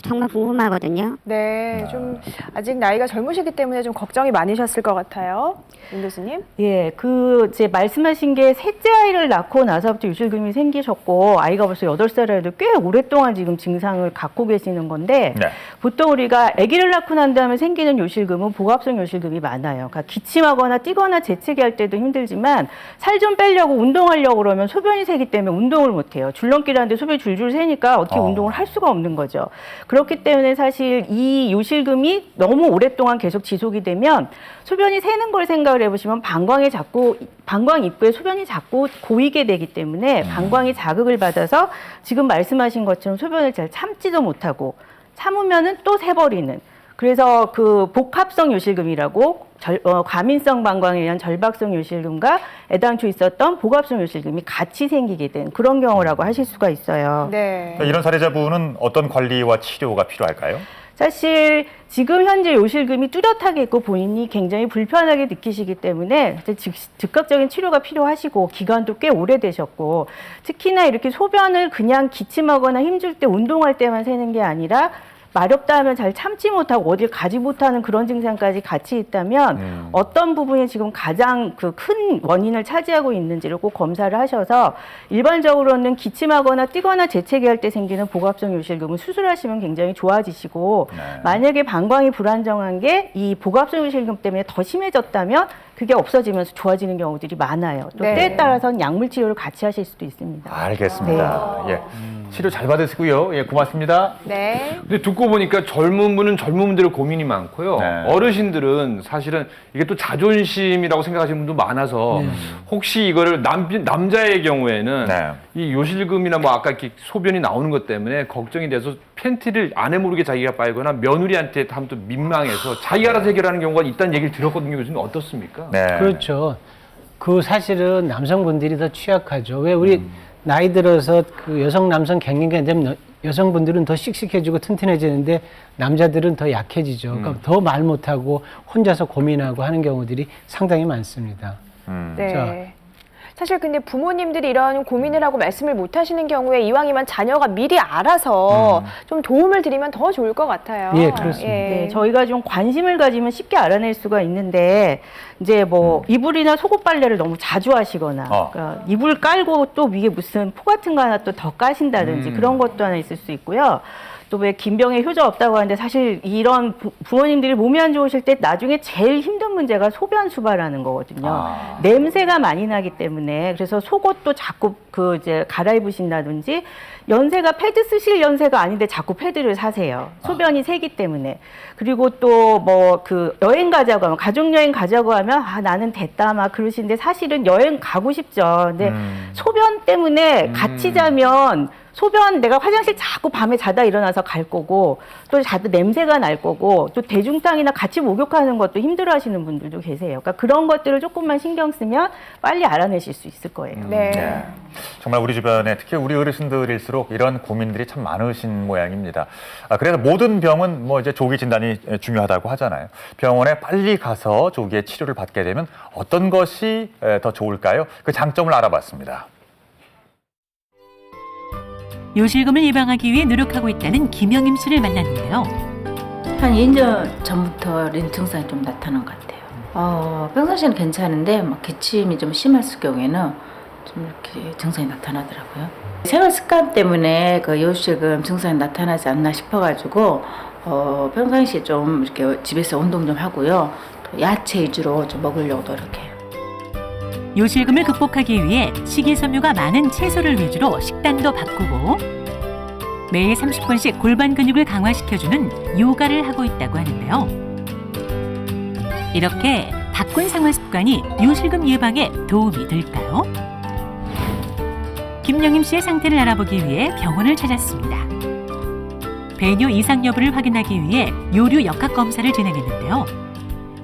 정말 궁금하거든요. 네, 좀 아직 나이가 젊으시기 때문에 좀 걱정이 많으셨을 것 같아요. 윤 교수님. 예, 이제 말씀하신 게 셋째 아이를 낳고 나서부터 요실금이 생기셨고 아이가 벌써 8살에도 꽤 오랫동안 지금 증상을 갖고 계시는 건데 보통 우리가 아기를 낳고 난 다음에 생기는 요실금은 복압성 요실금이 많아요. 그러니까 기침하거나 뛰거나 재채기 할 때도 힘들지만 살 좀 빼려고 운동하려고 그러면 소변이 새기 때문에 운동을 못 해요. 줄넘기를 하는데 소변이 줄줄 새니까 어떻게 운동을 할 수가 없는 거죠. 그렇기 때문에 사실 이 요실금이 너무 오랫동안 계속 지속이 되면 소변이 새는 걸 생각을 해보시면 방광 입구에 소변이 자꾸 고이게 되기 때문에 방광이 자극을 받아서 지금 말씀하신 것처럼 소변을 잘 참지도 못하고 참으면은 또 새버리는 그래서 그 복합성 요실금이라고 과민성 방광에 의한 절박성 요실금과 애당초 있었던 복합성 요실금이 같이 생기게 된 그런 경우라고 하실 수가 있어요. 네. 이런 사례자분은 어떤 관리와 치료가 필요할까요? 사실 지금 현재 요실금이 뚜렷하게 있고 본인이 굉장히 불편하게 느끼시기 때문에 즉각적인 치료가 필요하시고 기간도 꽤 오래되셨고 특히나 이렇게 소변을 그냥 기침하거나 힘줄 때 운동할 때만 새는 게 아니라 마렵다 하면 잘 참지 못하고 어딜 가지 못하는 그런 증상까지 같이 있다면 어떤 부분이 지금 가장 큰 원인을 차지하고 있는지를 꼭 검사를 하셔서 일반적으로는 기침하거나 뛰거나 재채기할 때 생기는 복압성 요실금은 수술하시면 굉장히 좋아지시고 만약에 방광이 불안정한 게 이 복압성 요실금 때문에 더 심해졌다면 그게 없어지면서 좋아지는 경우들이 많아요. 또 때에 따라서는 약물 치료를 같이 하실 수도 있습니다. 알겠습니다. 예. 치료 잘 받으시고요. 예, 고맙습니다. 네. 근데 듣고 보니까 젊은 분은 젊은 분들의 고민이 많고요. 어르신들은 사실은 이게 또 자존심이라고 생각하시는 분도 많아서 혹시 이거를 남자의 경우에는 이 요실금이나 뭐 아까 이렇게 소변이 나오는 것 때문에 걱정이 돼서 팬티를 아내 모르게 자기가 빨거나 며느리한테 하면 또 민망해서 자기가 알아서 해결하는 경우가 있다는 얘기를 들었거든요. 교수님 어떻습니까? 그렇죠. 사실은 남성분들이 더 취약하죠. 왜 우리 나이 들어서 여성 남성 갱년기가 되면 여성분들은 더 씩씩해지고 튼튼해지는데 남자들은 더 약해지죠. 그러니까 더 말 못하고 혼자서 고민하고 하는 경우들이 상당히 많습니다. 네. 사실 근데 부모님들이 이런 고민을 하고 말씀을 못 하시는 경우에 이왕이면 자녀가 미리 알아서 좀 도움을 드리면 더 좋을 것 같아요. 예, 그렇습니다. 네, 저희가 좀 관심을 가지면 쉽게 알아낼 수가 있는데 이제 뭐 이불이나 속옷 빨래를 너무 자주 하시거나 그러니까 이불 깔고 또 위에 무슨 포 같은 거 하나 또 더 까신다든지 그런 것도 하나 있을 수 있고요. 또 왜 김병에 효자 없다고 하는데 사실 이런 부모님들이 몸이 안 좋으실 때 나중에 제일 힘든 문제가 소변 수발하는 거거든요. 냄새가 많이 나기 때문에 그래서 속옷도 자꾸 이제 갈아입으신다든지 연세가 패드 쓰실 연세가 아닌데 자꾸 패드를 사세요. 소변이 새기 때문에. 그리고 또 뭐 여행 가자고 하면 가족 여행 가자고 하면 나는 됐다 막 그러시는데 사실은 여행 가고 싶죠. 근데 소변 때문에 같이 자면 소변 내가 화장실 자꾸 밤에 자다 일어나서 갈 거고 또 자다 냄새가 날 거고 또 대중탕이나 같이 목욕하는 것도 힘들어 하시는 분들도 계세요. 그러니까 그런 것들을 조금만 신경 쓰면 빨리 알아내실 수 있을 거예요. 네. 정말 우리 주변에 특히 우리 어르신들일수록 이런 고민들이 참 많으신 모양입니다. 그래서 모든 병은 뭐 이제 조기 진단이 중요하다고 하잖아요. 병원에 빨리 가서 조기에 치료를 받게 되면 어떤 것이 더 좋을까요? 그 장점을 알아봤습니다. 요실금을 예방하기 위해 노력하고 있다는 김영임 씨를 만났는데요. 한 2년 전부터 이런 증상이 좀 나타난 것 같아요. 평상시에는 괜찮은데 막 기침이 좀 심했을 경우에는 좀 이렇게 증상이 나타나더라고요. 생활 습관 때문에 그 요실금 증상이 나타나지 않나 싶어가지고 평상시에 좀 이렇게 집에서 운동 좀 하고요. 또 야채 위주로 좀 먹으려고 노력해요. 요실금을 극복하기 위해 식이섬유가 많은 채소를 위주로 식단도 바꾸고 매일 30분씩 골반 근육을 강화시켜주는 요가를 하고 있다고 하는데요. 이렇게 바꾼 생활 습관이 요실금 예방에 도움이 될까요? 김영임 씨의 상태를 알아보기 위해 병원을 찾았습니다. 배뇨 이상 여부를 확인하기 위해 요류 역학 검사를 진행했는데요.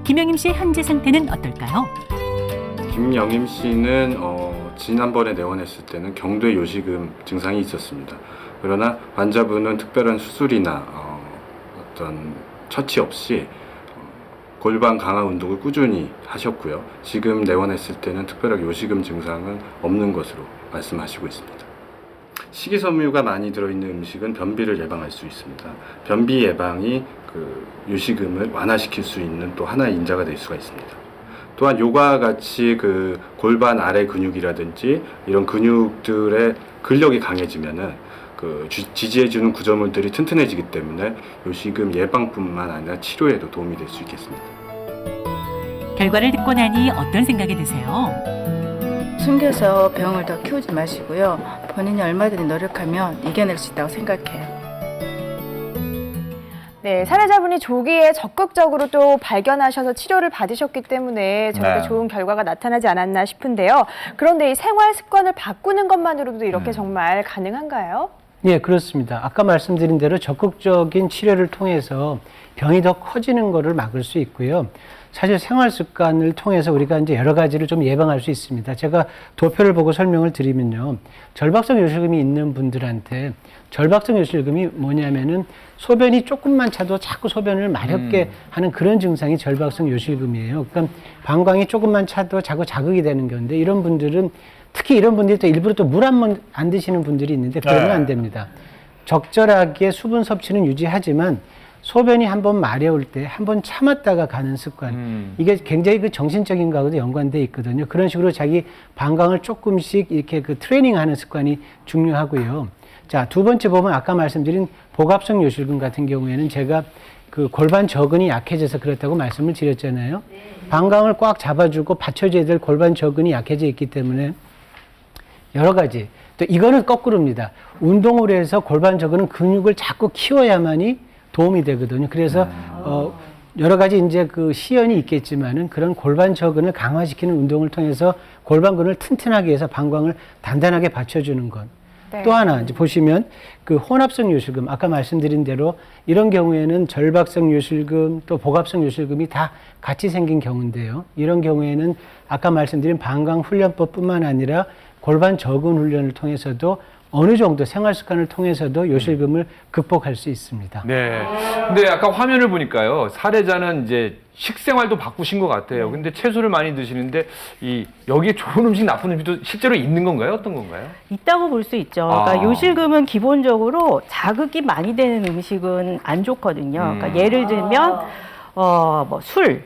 김영임 씨의 현재 상태는 어떨까요? 김영임 씨는 지난번에 내원했을 때는 경도의 요실금 증상이 있었습니다. 그러나 환자분은 특별한 수술이나 어떤 처치 없이 골반 강화 운동을 꾸준히 하셨고요. 지금 내원했을 때는 특별하게 요실금 증상은 없는 것으로 말씀하시고 있습니다. 식이섬유가 많이 들어있는 음식은 변비를 예방할 수 있습니다. 변비 예방이 그 요실금을 완화시킬 수 있는 또 하나의 인자가 될 수가 있습니다. 또한 요가와 같이 그 골반 아래 근육이라든지 이런 근육들의 근력이 강해지면은 그 지지해주는 구조물들이 튼튼해지기 때문에 요실금 예방뿐만 아니라 치료에도 도움이 될 수 있겠습니다. 결과를 듣고 나니 어떤 생각이 드세요? 숨겨서 병을 더 키우지 마시고요. 본인이 얼마든지 노력하면 이겨낼 수 있다고 생각해요. 네, 사례자분이 조기에 적극적으로 또 발견하셔서 치료를 받으셨기 때문에 저렇게 네. 좋은 결과가 나타나지 않았나 싶은데요. 그런데 이 생활 습관을 바꾸는 것만으로도 이렇게 정말 가능한가요? 예, 그렇습니다. 아까 말씀드린 대로 적극적인 치료를 통해서 병이 더 커지는 것을 막을 수 있고요. 사실 생활 습관을 통해서 우리가 이제 여러 가지를 좀 예방할 수 있습니다. 제가 도표를 보고 설명을 드리면요. 절박성 요실금이 있는 분들한테 절박성 요실금이 뭐냐면은 소변이 조금만 차도 자꾸 소변을 마렵게 하는 그런 증상이 절박성 요실금이에요. 그러니까 방광이 조금만 차도 자꾸 자극이 되는 건데 이런 분들은 특히 이런 분들이 또 일부러 또 물 안 드시는 분들이 있는데 그러면 안 됩니다. 적절하게 수분 섭취는 유지하지만 소변이 한번 마려울 때 한번 참았다가 가는 습관. 이게 굉장히 그 정신적인 거하고도 연관돼 있거든요. 그런 식으로 자기 방광을 조금씩 이렇게 그 트레이닝하는 습관이 중요하고요. 자, 두 번째 보면 아까 말씀드린 복압성 요실금 같은 경우에는 제가 그 골반 저근이 약해져서 그렇다고 말씀을 드렸잖아요. 방광을 꽉 잡아주고 받쳐줘야 될 골반 저근이 약해져 있기 때문에 여러 가지. 또 이거는 거꾸로입니다. 운동을 해서 골반 저근은 근육을 자꾸 키워야만이 도움이 되거든요. 그래서 여러 가지 이제 그 시연이 있겠지만은 그런 골반 저근을 강화시키는 운동을 통해서 골반근을 튼튼하게 해서 방광을 단단하게 받쳐주는 것. 네. 또 하나 이제 보시면 그 혼합성 요실금 아까 말씀드린 대로 이런 경우에는 절박성 요실금 또 복압성 요실금이 다 같이 생긴 경우인데요. 이런 경우에는 아까 말씀드린 방광 훈련법뿐만 아니라 골반 저근 훈련을 통해서도 어느 정도 생활 습관을 통해서도 요실금을 극복할 수 있습니다. 네. 근데 아까 화면을 보니까요. 사례자는 이제 식생활도 바꾸신 것 같아요. 근데 채소를 많이 드시는데 여기에 좋은 음식, 나쁜 음식도 실제로 있는 건가요? 어떤 건가요? 있다고 볼 수 있죠. 그러니까 요실금은 기본적으로 자극이 많이 되는 음식은 안 좋거든요. 그러니까 예를 들면 뭐 술,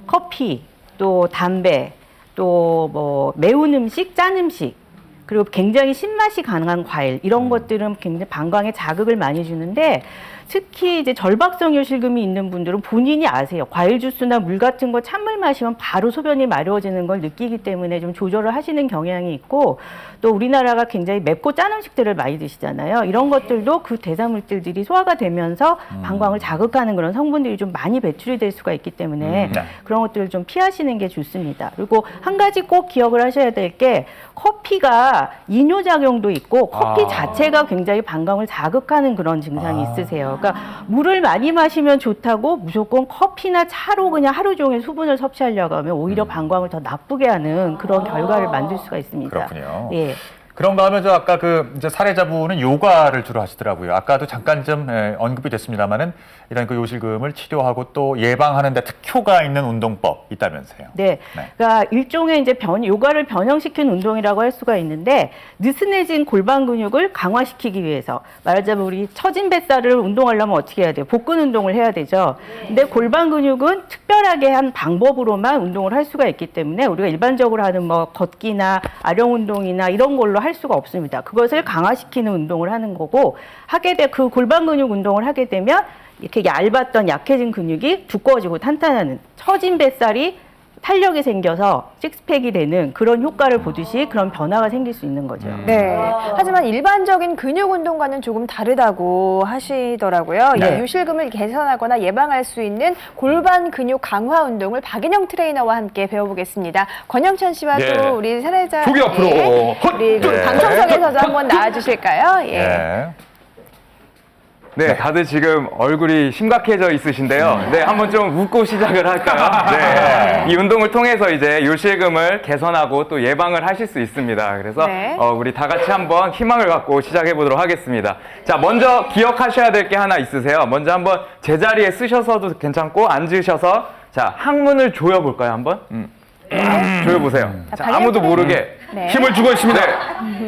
커피, 또 담배, 또 뭐 매운 음식, 짠 음식, 그리고 굉장히 신맛이 강한 과일 이런 것들은 굉장히 방광에 자극을 많이 주는데 특히 이제 절박성 요실금이 있는 분들은 본인이 아세요. 과일 주스나 물 같은 거 찬물 마시면 바로 소변이 마려워지는 걸 느끼기 때문에 좀 조절을 하시는 경향이 있고 또 우리나라가 굉장히 맵고 짠 음식들을 많이 드시잖아요. 이런 것들도 그 대사물질들이 소화가 되면서 방광을 자극하는 그런 성분들이 좀 많이 배출이 될 수가 있기 때문에 그런 것들을 좀 피하시는 게 좋습니다. 그리고 한 가지 꼭 기억을 하셔야 될 게 커피가 이뇨작용도 있고 커피 자체가 굉장히 방광을 자극하는 그런 증상이 있으세요. 그러니까 물을 많이 마시면 좋다고 무조건 커피나 차로 그냥 하루 종일 수분을 섭취하려고 하면 오히려 방광을 더 나쁘게 하는 그런 결과를 만들 수가 있습니다. 그렇군요. 예. 그런가 하면 저 아까 그 이제 사례자분은 요가를 주로 하시더라고요. 아까도 잠깐 좀 언급이 됐습니다만은 이런 그 요실금을 치료하고 또 예방하는 데 특효가 있는 운동법 있다면서요. 네. 그러니까 일종의 이제 요가를 변형시킨 운동이라고 할 수가 있는데 느슨해진 골반 근육을 강화시키기 위해서 말하자면 우리 처진 뱃살을 운동하려면 어떻게 해야 돼요? 복근 운동을 해야 되죠. 근데 골반 근육은 특별하게 한 방법으로만 운동을 할 수가 있기 때문에 우리가 일반적으로 하는 뭐 걷기나 아령 운동이나 이런 걸로 할 수가 없습니다. 그것을 강화시키는 운동을 하는 거고 그 골반 근육 운동을 하게 되면 이렇게 얇았던 약해진 근육이 두꺼워지고 탄탄하는 처진 뱃살이 탄력이 생겨서 식스팩이 되는 그런 효과를 보듯이 그런 변화가 생길 수 있는 거죠. 네. 하지만 일반적인 근육 운동과는 조금 다르다고 하시더라고요. 네. 요실금을 개선하거나 예방할 수 있는 골반 근육 강화 운동을 박인영 트레이너와 함께 배워보겠습니다. 권영찬 씨와 네. 또 우리 사례자 조기 앞으로. 우리 네. 방청석에서도 한번 나와주실까요? 예. 네. 네, 다들 지금 얼굴이 심각해져 있으신데요. 네, 한번 좀 웃고 시작을 할까요? 네, 이 운동을 통해서 이제 요실금을 개선하고 또 예방을 하실 수 있습니다. 그래서 네. 우리 다 같이 한번 희망을 갖고 시작해 보도록 하겠습니다. 자, 먼저 기억하셔야 될 게 하나 있으세요. 먼저 한번 제자리에 쓰셔서도 괜찮고 앉으셔서 자, 항문을 조여볼까요, 한번? 조여보세요. 자, 아무도 모르게 네. 힘을 주고 있습니다.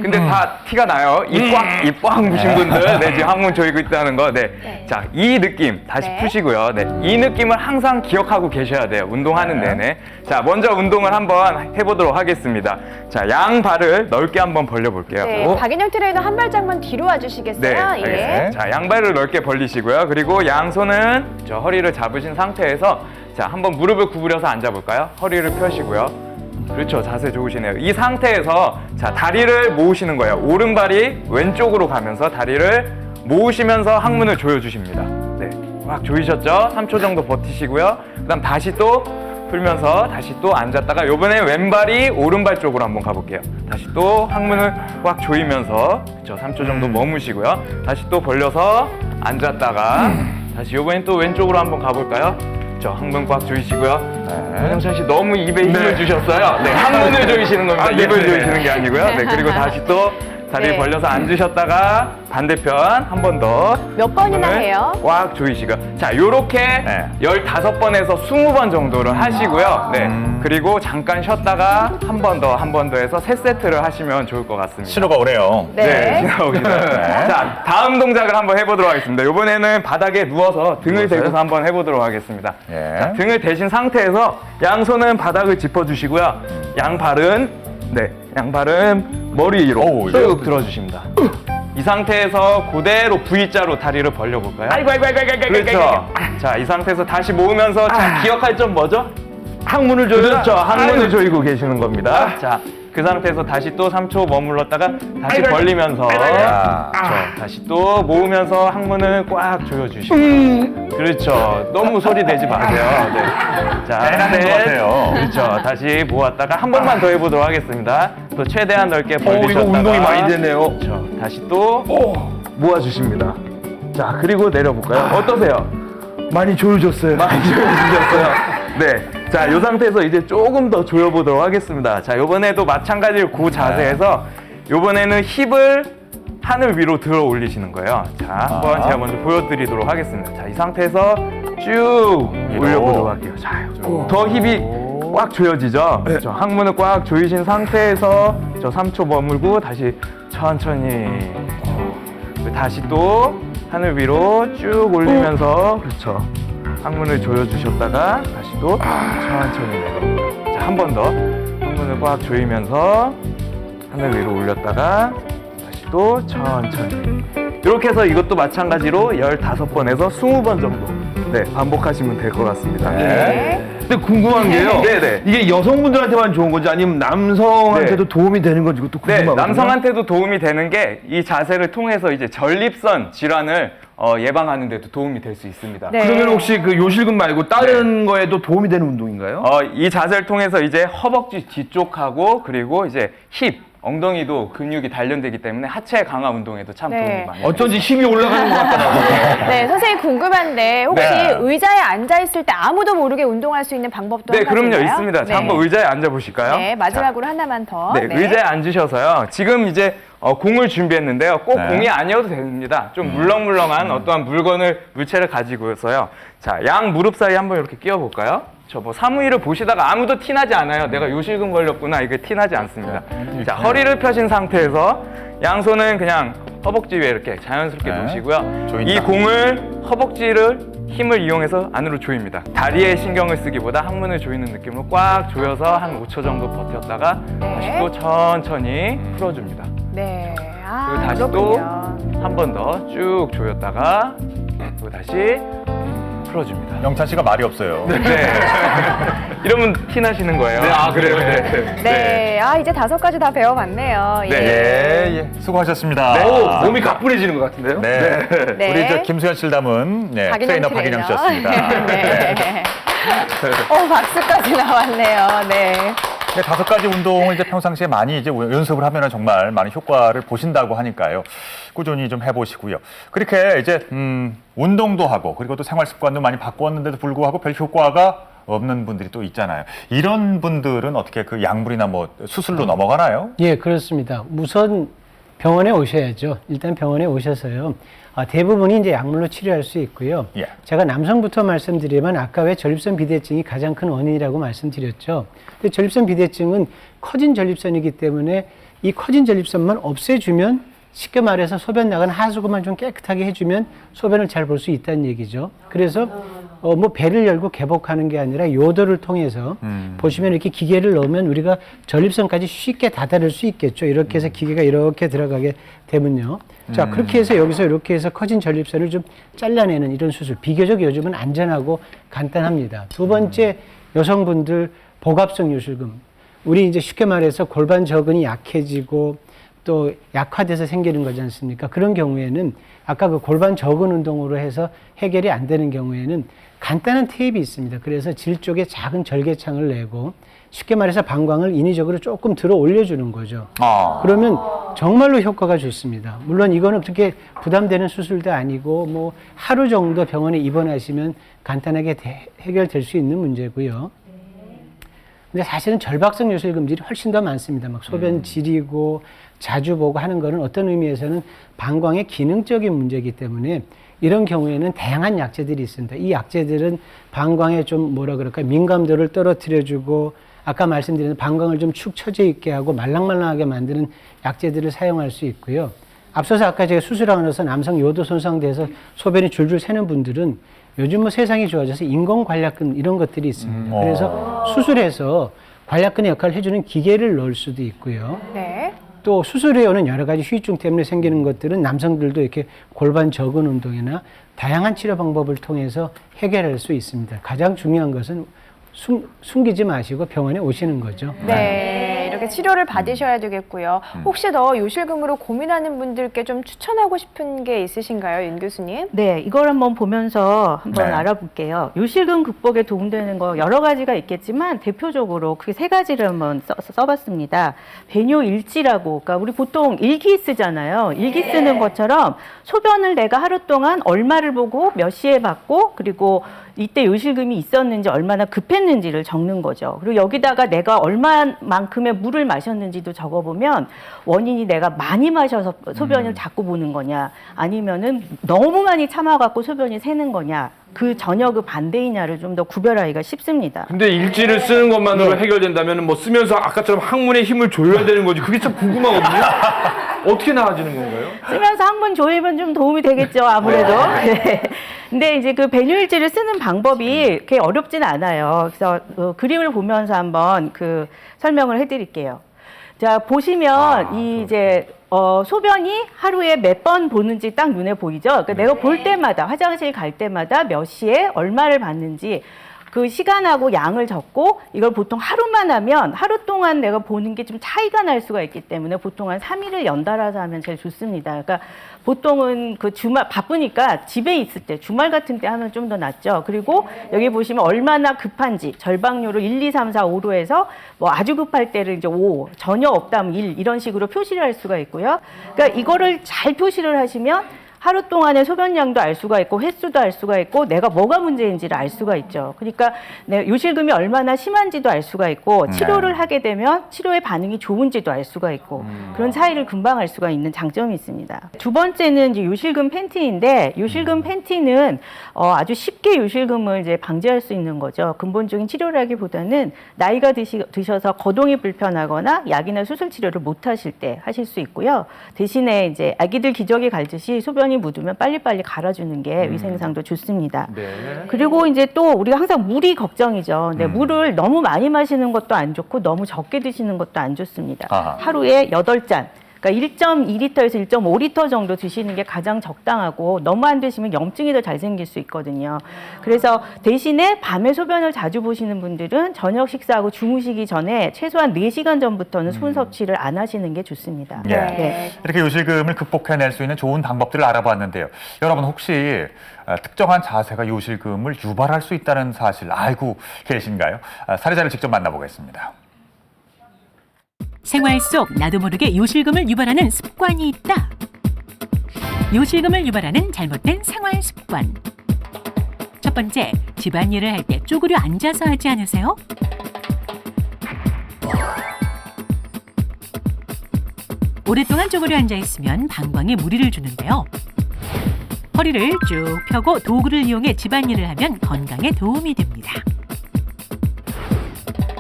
근데 다 티가 나요. 입 꽉 무신 분들, 네, 지금 항문 조이고 있다는 거. 네. 자, 이 느낌 다시 네. 푸시고요. 네, 이 느낌을 항상 기억하고 계셔야 돼요. 운동하는 내내. 자, 먼저 운동을 한번 해보도록 하겠습니다. 자, 양 발을 넓게 한번 벌려볼게요. 네. 박인영 트레이너 한 발짝만 뒤로 와주시겠어요? 네, 알겠습니다. 자, 양발을 넓게 벌리시고요. 그리고 양손은 저 허리를 잡으신 상태에서 자, 한번 무릎을 구부려서 앉아볼까요? 허리를 펴시고요. 그렇죠. 자세 좋으시네요. 이 상태에서 자, 다리를 모으시는 거예요. 오른발이 왼쪽으로 가면서 다리를 모으시면서 항문을 조여주십니다. 네, 꽉 조이셨죠? 3초 정도 버티시고요. 그 다음 다시 또 풀면서 다시 또 앉았다가 요번에 왼발이 오른발 쪽으로 한번 가볼게요. 다시 또 항문을 꽉 조이면서 그렇죠. 3초 정도 머무시고요. 다시 또 벌려서 앉았다가 다시 요번엔 또 왼쪽으로 한번 가볼까요? 항문 꽉 조이시고요. 권영찬 씨 너무 입에 힘을 주셨어요. 네, 항문을 조이시는 겁니다. 입을 조이시는 게 아니고요. 네, 그리고 다시 또 다리 벌려서 앉으셨다가 반대편 한 번 더. 몇 번이나 해요? 꽉 조이시고요. 자, 요렇게 15번에서 20번 정도를 하시고요. 네, 그리고 잠깐 쉬었다가 한 번 더 해서 3세트를 하시면 좋을 것 같습니다. 신호가 오네요. 네, 신호가 오시네요. 자, 다음 동작을 한번 해보도록 하겠습니다. 이번에는 바닥에 누워서 등을 대고서 한번 해보도록 하겠습니다. 자, 등을 대신 상태에서 양손은 바닥을 짚어주시고요. 양발은 머리 위로 쭉 들어주십니다. 이 상태에서 그대로 V자로 다리를 벌려볼까요? 그렇죠. 자, 이 상태에서 다시 모으면서 자, 기억할 점 뭐죠? 항문을 조이고. 그렇죠. 항문을 조이고 계시는 겁니다. 자, 그 상태에서 다시 또 3초 머물렀다가 다시 벌리면서 다시 또 모으면서 항문을 꽉 조여주시고. 그렇죠. 너무 소리 내지 마세요. 네. 자, 그렇죠. 다시 모았다가 한 번만 더 해보도록 하겠습니다. 또 최대한 넓게 벌리셨다가. 이거 운동이 많이 되네요. 그렇죠. 다시 또 모아주십니다. 자, 그리고 내려볼까요? 어떠세요? 많이 조여졌어요. 많이 조여주셨어요. 네. 자, 이 상태에서 이제 조금 더 조여보도록 하겠습니다. 자, 요번에도 마찬가지로 그 자세에서 요번에는 힙을 하늘 위로 들어 올리시는 거예요. 자, 한번 제가 먼저 보여드리도록 하겠습니다. 자, 이 상태에서 쭉 올려보도록 할게요. 자, 더 힙이 꽉 조여지죠? 저 항문을 꽉 조이신 상태에서 저 3초 머물고 다시 천천히 다시 또 하늘 위로 쭉 올리면서 그렇죠. 항문을 조여주셨다가 다시 또 천천히 내려옵니다. 자, 한 번 더 항문을 꽉 조이면서 하늘 위로 올렸다가 다시 또 천천히 이렇게 해서 이것도 마찬가지로 15번에서 20번 정도 반복하시면 될 것 같습니다. 근데 궁금한 게요. 이게 여성분들한테만 좋은 건지 아니면 남성한테도 도움이 되는 건지 그것도 궁금하거든요. 남성한테도 도움이 되는 게 이 자세를 통해서 이제 전립선 질환을 예방하는 데도 도움이 될 수 있습니다. 그러면 혹시 그 요실금 말고 다른 거에도 도움이 되는 운동인가요? 이 자세를 통해서 이제 허벅지 뒤쪽하고 그리고 이제 힙 엉덩이도 근육이 단련되기 때문에 하체 강화 운동에도 참 도움이 네. 많이 돼요. 어쩐지 힘이 올라가는 것 같더라고요. 네, 선생님 궁금한데 혹시 네. 의자에 앉아 있을 때 아무도 모르게 운동할 수 있는 방법도 네, 한 가지 그럼요. 있나요? 있습니다. 자, 네. 한번 의자에 앉아 보실까요? 네, 마지막으로 하나만 더. 네, 의자에 앉으셔서요. 지금 이제 공을 준비했는데요. 꼭 네. 공이 아니어도 됩니다. 좀 물렁물렁한 어떠한 물체를 가지고서요. 자, 양 무릎 사이 한번 이렇게 끼워 볼까요? 저 뭐 사무이를 보시다가 아무도 티나지 않아요. 내가 요실금 걸렸구나. 이게 티나지 않습니다. 자, 허리를 펴신 상태에서 양손은 그냥 허벅지 위에 이렇게 자연스럽게 네. 놓으시고요. 조인다. 이 공을 허벅지를 힘을 이용해서 안으로 조입니다. 다리에 신경을 쓰기보다 항문을 조이는 느낌으로 꽉 조여서 한 5초 정도 버텼다가 다시 또 천천히 풀어줍니다. 네. 그리고 다시 또 한 번 더 쭉 조였다가 그리고 다시 풀어줍니다. 영찬 씨가 말이 없어요. 네. 이러면 티 나시는 거예요. 네, 아, 그래요? 네. 네. 아, 이제 5가지 다 배워봤네요. 네. 예, 수고하셨습니다. 네. 오, 몸이 가뿐해지는 것 같은데요? 네. 네. 우리 저 김수현 씨를 담은 트레이너 박인영 씨였습니다. 네. 박수까지 나왔네요. 네. 네, 5가지 운동을 이제 평상시에 많이 이제 연습을 하면 정말 많은 효과를 보신다고 하니까요. 꾸준히 좀 해보시고요. 그렇게 이제 운동도 하고 그리고 또 생활 습관도 많이 바꾸었는데도 불구하고 별 효과가 없는 분들이 또 있잖아요. 이런 분들은 어떻게 그 약물이나 뭐 수술로 넘어가나요? 예, 그렇습니다. 우선 병원에 오셔야죠. 일단 병원에 오셔서요. 대부분이 이제 약물로 치료할 수 있고요. 예. 제가 남성부터 말씀드리면 아까 왜 전립선 비대증이 가장 큰 원인이라고 말씀드렸죠. 근데 전립선 비대증은 커진 전립선이기 때문에 이 커진 전립선만 없애주면 쉽게 말해서 소변 나가는 하수구만 좀 깨끗하게 해주면 소변을 잘 볼 수 있다는 얘기죠. 그래서 뭐 배를 열고 개복하는 게 아니라 요도를 통해서 보시면 이렇게 기계를 넣으면 우리가 전립선까지 쉽게 다다를 수 있겠죠. 이렇게 해서 기계가 이렇게 들어가게 되면요. 자, 그렇게 해서 여기서 이렇게 해서 커진 전립선을 좀 잘라내는 이런 수술. 비교적 요즘은 안전하고 간단합니다. 두 번째, 여성분들 복압성 요실금. 우리 이제 쉽게 말해서 골반 저근이 약해지고 또 약화돼서 생기는 거지 않습니까? 그런 경우에는 아까 그 골반 저근 운동으로 해서 해결이 안 되는 경우에는 간단한 테이프 있습니다. 그래서 질 쪽에 작은 절개창을 내고 쉽게 말해서 방광을 인위적으로 조금 들어 올려주는 거죠. 그러면 정말로 효과가 좋습니다. 물론 이거는 그렇게 부담되는 수술도 아니고 뭐 하루 정도 병원에 입원하시면 간단하게 해결될 수 있는 문제고요. 근데 사실은 절박성 요실금질이 훨씬 더 많습니다. 막 소변 지리고 자주 보고 하는 거는 어떤 의미에서는 방광의 기능적인 문제이기 때문에 이런 경우에는 다양한 약제들이 있습니다. 이 약제들은 방광에 좀 뭐라 그럴까 민감도를 떨어뜨려주고 아까 말씀드린 방광을 좀 축 처져 있게 하고 말랑말랑하게 만드는 약제들을 사용할 수 있고요. 앞서서 아까 제가 수술하고 나서 남성 요도 손상돼서 소변이 줄줄 새는 분들은 요즘 뭐 세상이 좋아져서 인공관략근 이런 것들이 있습니다. 그래서 수술해서 관략근의 역할을 해주는 기계를 넣을 수도 있고요. 네. 또 수술에 오는 여러 가지 후유증 때문에 생기는 것들은 남성들도 이렇게 골반 저근 운동이나 다양한 치료 방법을 통해서 해결할 수 있습니다. 가장 중요한 것은 숨기지 마시고 병원에 오시는 거죠. 네, 이렇게 치료를 받으셔야 되겠고요. 혹시 더 요실금으로 고민하는 분들께 좀 추천하고 싶은 게 있으신가요, 윤 교수님? 네, 이걸 한번 보면서 한번 네. 알아볼게요. 요실금 극복에 도움되는 거 여러 가지가 있겠지만 대표적으로 그 3가지를 한번 써봤습니다. 배뇨일지라고, 그러니까 우리 보통 일기 쓰잖아요. 일기 쓰는 것처럼 소변을 내가 하루 동안 얼마를 보고 몇 시에 봤고 그리고 이때 요실금이 있었는지 얼마나 급했는지를 적는 거죠. 그리고 여기다가 내가 얼마만큼의 물을 마셨는지도 적어보면 원인이 내가 많이 마셔서 소변을 자꾸 보는 거냐 아니면은 너무 많이 참아갖고 소변이 새는 거냐 그 전혀 그 반대이냐를 좀 더 구별하기가 쉽습니다. 근데 일지를 쓰는 것만으로 해결된다면 뭐 쓰면서 아까처럼 항문에 힘을 줘야 되는 거지. 그게 참 궁금하거든요. 어떻게 나아지는 건가요? 쓰면서 항문 조이면 좀 도움이 되겠죠, 아무래도. 네. 근데 이제 그 배뇨일지를 쓰는 방법이 그렇게 어렵진 않아요. 그래서 그림을 보면서 한번 그 설명을 해드릴게요. 자, 보시면 이 이제 소변이 하루에 몇 번 보는지 딱 눈에 보이죠? 그러니까 내가 볼 때마다 화장실 갈 때마다 몇 시에 얼마를 봤는지 그 시간하고 양을 적고 이걸 보통 하루만 하면 하루 동안 내가 보는 게 좀 차이가 날 수가 있기 때문에 보통 한 3일을 연달아서 하면 제일 좋습니다. 그러니까 보통은 그 주말 바쁘니까 집에 있을 때 주말 같은 때 하면 좀 더 낫죠. 그리고 여기 보시면 얼마나 급한지 절박률을 1, 2, 3, 4, 5로 해서 뭐 아주 급할 때를 이제 5, 전혀 없다면 1 이런 식으로 표시를 할 수가 있고요. 그러니까 이거를 잘 표시를 하시면 하루 동안의 소변량도 알 수가 있고 횟수도 알 수가 있고 내가 뭐가 문제인지를 알 수가 있죠. 그러니까 요실금이 얼마나 심한지도 알 수가 있고 치료를 하게 되면 치료의 반응이 좋은지도 알 수가 있고 그런 차이를 금방 알 수가 있는 장점이 있습니다. 두 번째는 이제 요실금 팬티인데 요실금 팬티는 아주 쉽게 요실금을 이제 방지할 수 있는 거죠. 근본적인 치료라기보다는 나이가 드셔서 거동이 불편하거나 약이나 수술 치료를 못 하실 때 하실 수 있고요. 대신에 이제 아기들 기저귀 갈듯이 소변이 묻으면 빨리빨리 갈아주는 게 위생상도 좋습니다. 네. 그리고 이제 또 우리가 항상 물이 걱정이죠. 근데 물을 너무 많이 마시는 것도 안 좋고 너무 적게 드시는 것도 안 좋습니다. 하루에 8잔. 그러니까 1.2리터에서 1.5리터 정도 드시는 게 가장 적당하고 너무 안 드시면 염증이 더 잘 생길 수 있거든요. 그래서 대신에 밤에 소변을 자주 보시는 분들은 저녁 식사하고 주무시기 전에 최소한 4시간 전부터는 수분 섭취를 안 하시는 게 좋습니다. 예. 네. 이렇게 요실금을 극복해낼 수 있는 좋은 방법들을 알아봤는데요. 여러분 혹시 특정한 자세가 요실금을 유발할 수 있다는 사실 알고 계신가요? 사례자를 직접 만나보겠습니다. 생활 속 나도 모르게 요실금을 유발하는 습관이 있다. 요실금을 유발하는 잘못된 생활 습관. 첫 번째, 집안일을 할 때 쪼그려 앉아서 하지 않으세요? 오랫동안 쪼그려 앉아 있으면 방광에 무리를 주는데요. 허리를 쭉 펴고 도구를 이용해 집안일을 하면 건강에 도움이 됩니다.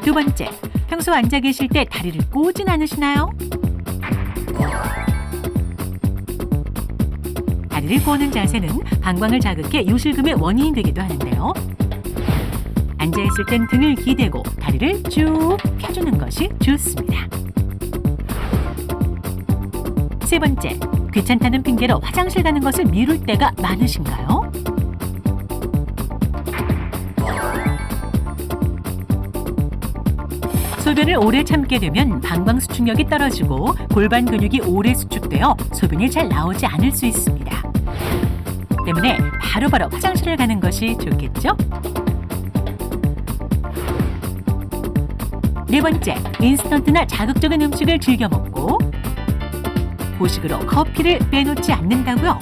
두 번째, 평소 앉아 계실 때 다리를 꼬진 않으시나요? 다리를 꼬는 자세는 방광을 자극해 요실금의 원인이 되기도 하는데요. 앉아있을 땐 등을 기대고 다리를 쭉 펴주는 것이 좋습니다. 세 번째, 귀찮다는 핑계로 화장실 가는 것을 미룰 때가 많으신가요? 소변을 오래 참게 되면 방광 수축력이 떨어지고 골반 근육이 오래 수축되어 소변이 잘 나오지 않을 수 있습니다. 때문에 바로바로 화장실을 가는 것이 좋겠죠? 네 번째, 인스턴트나 자극적인 음식을 즐겨 먹고 보식으로 커피를 빼놓지 않는다고요?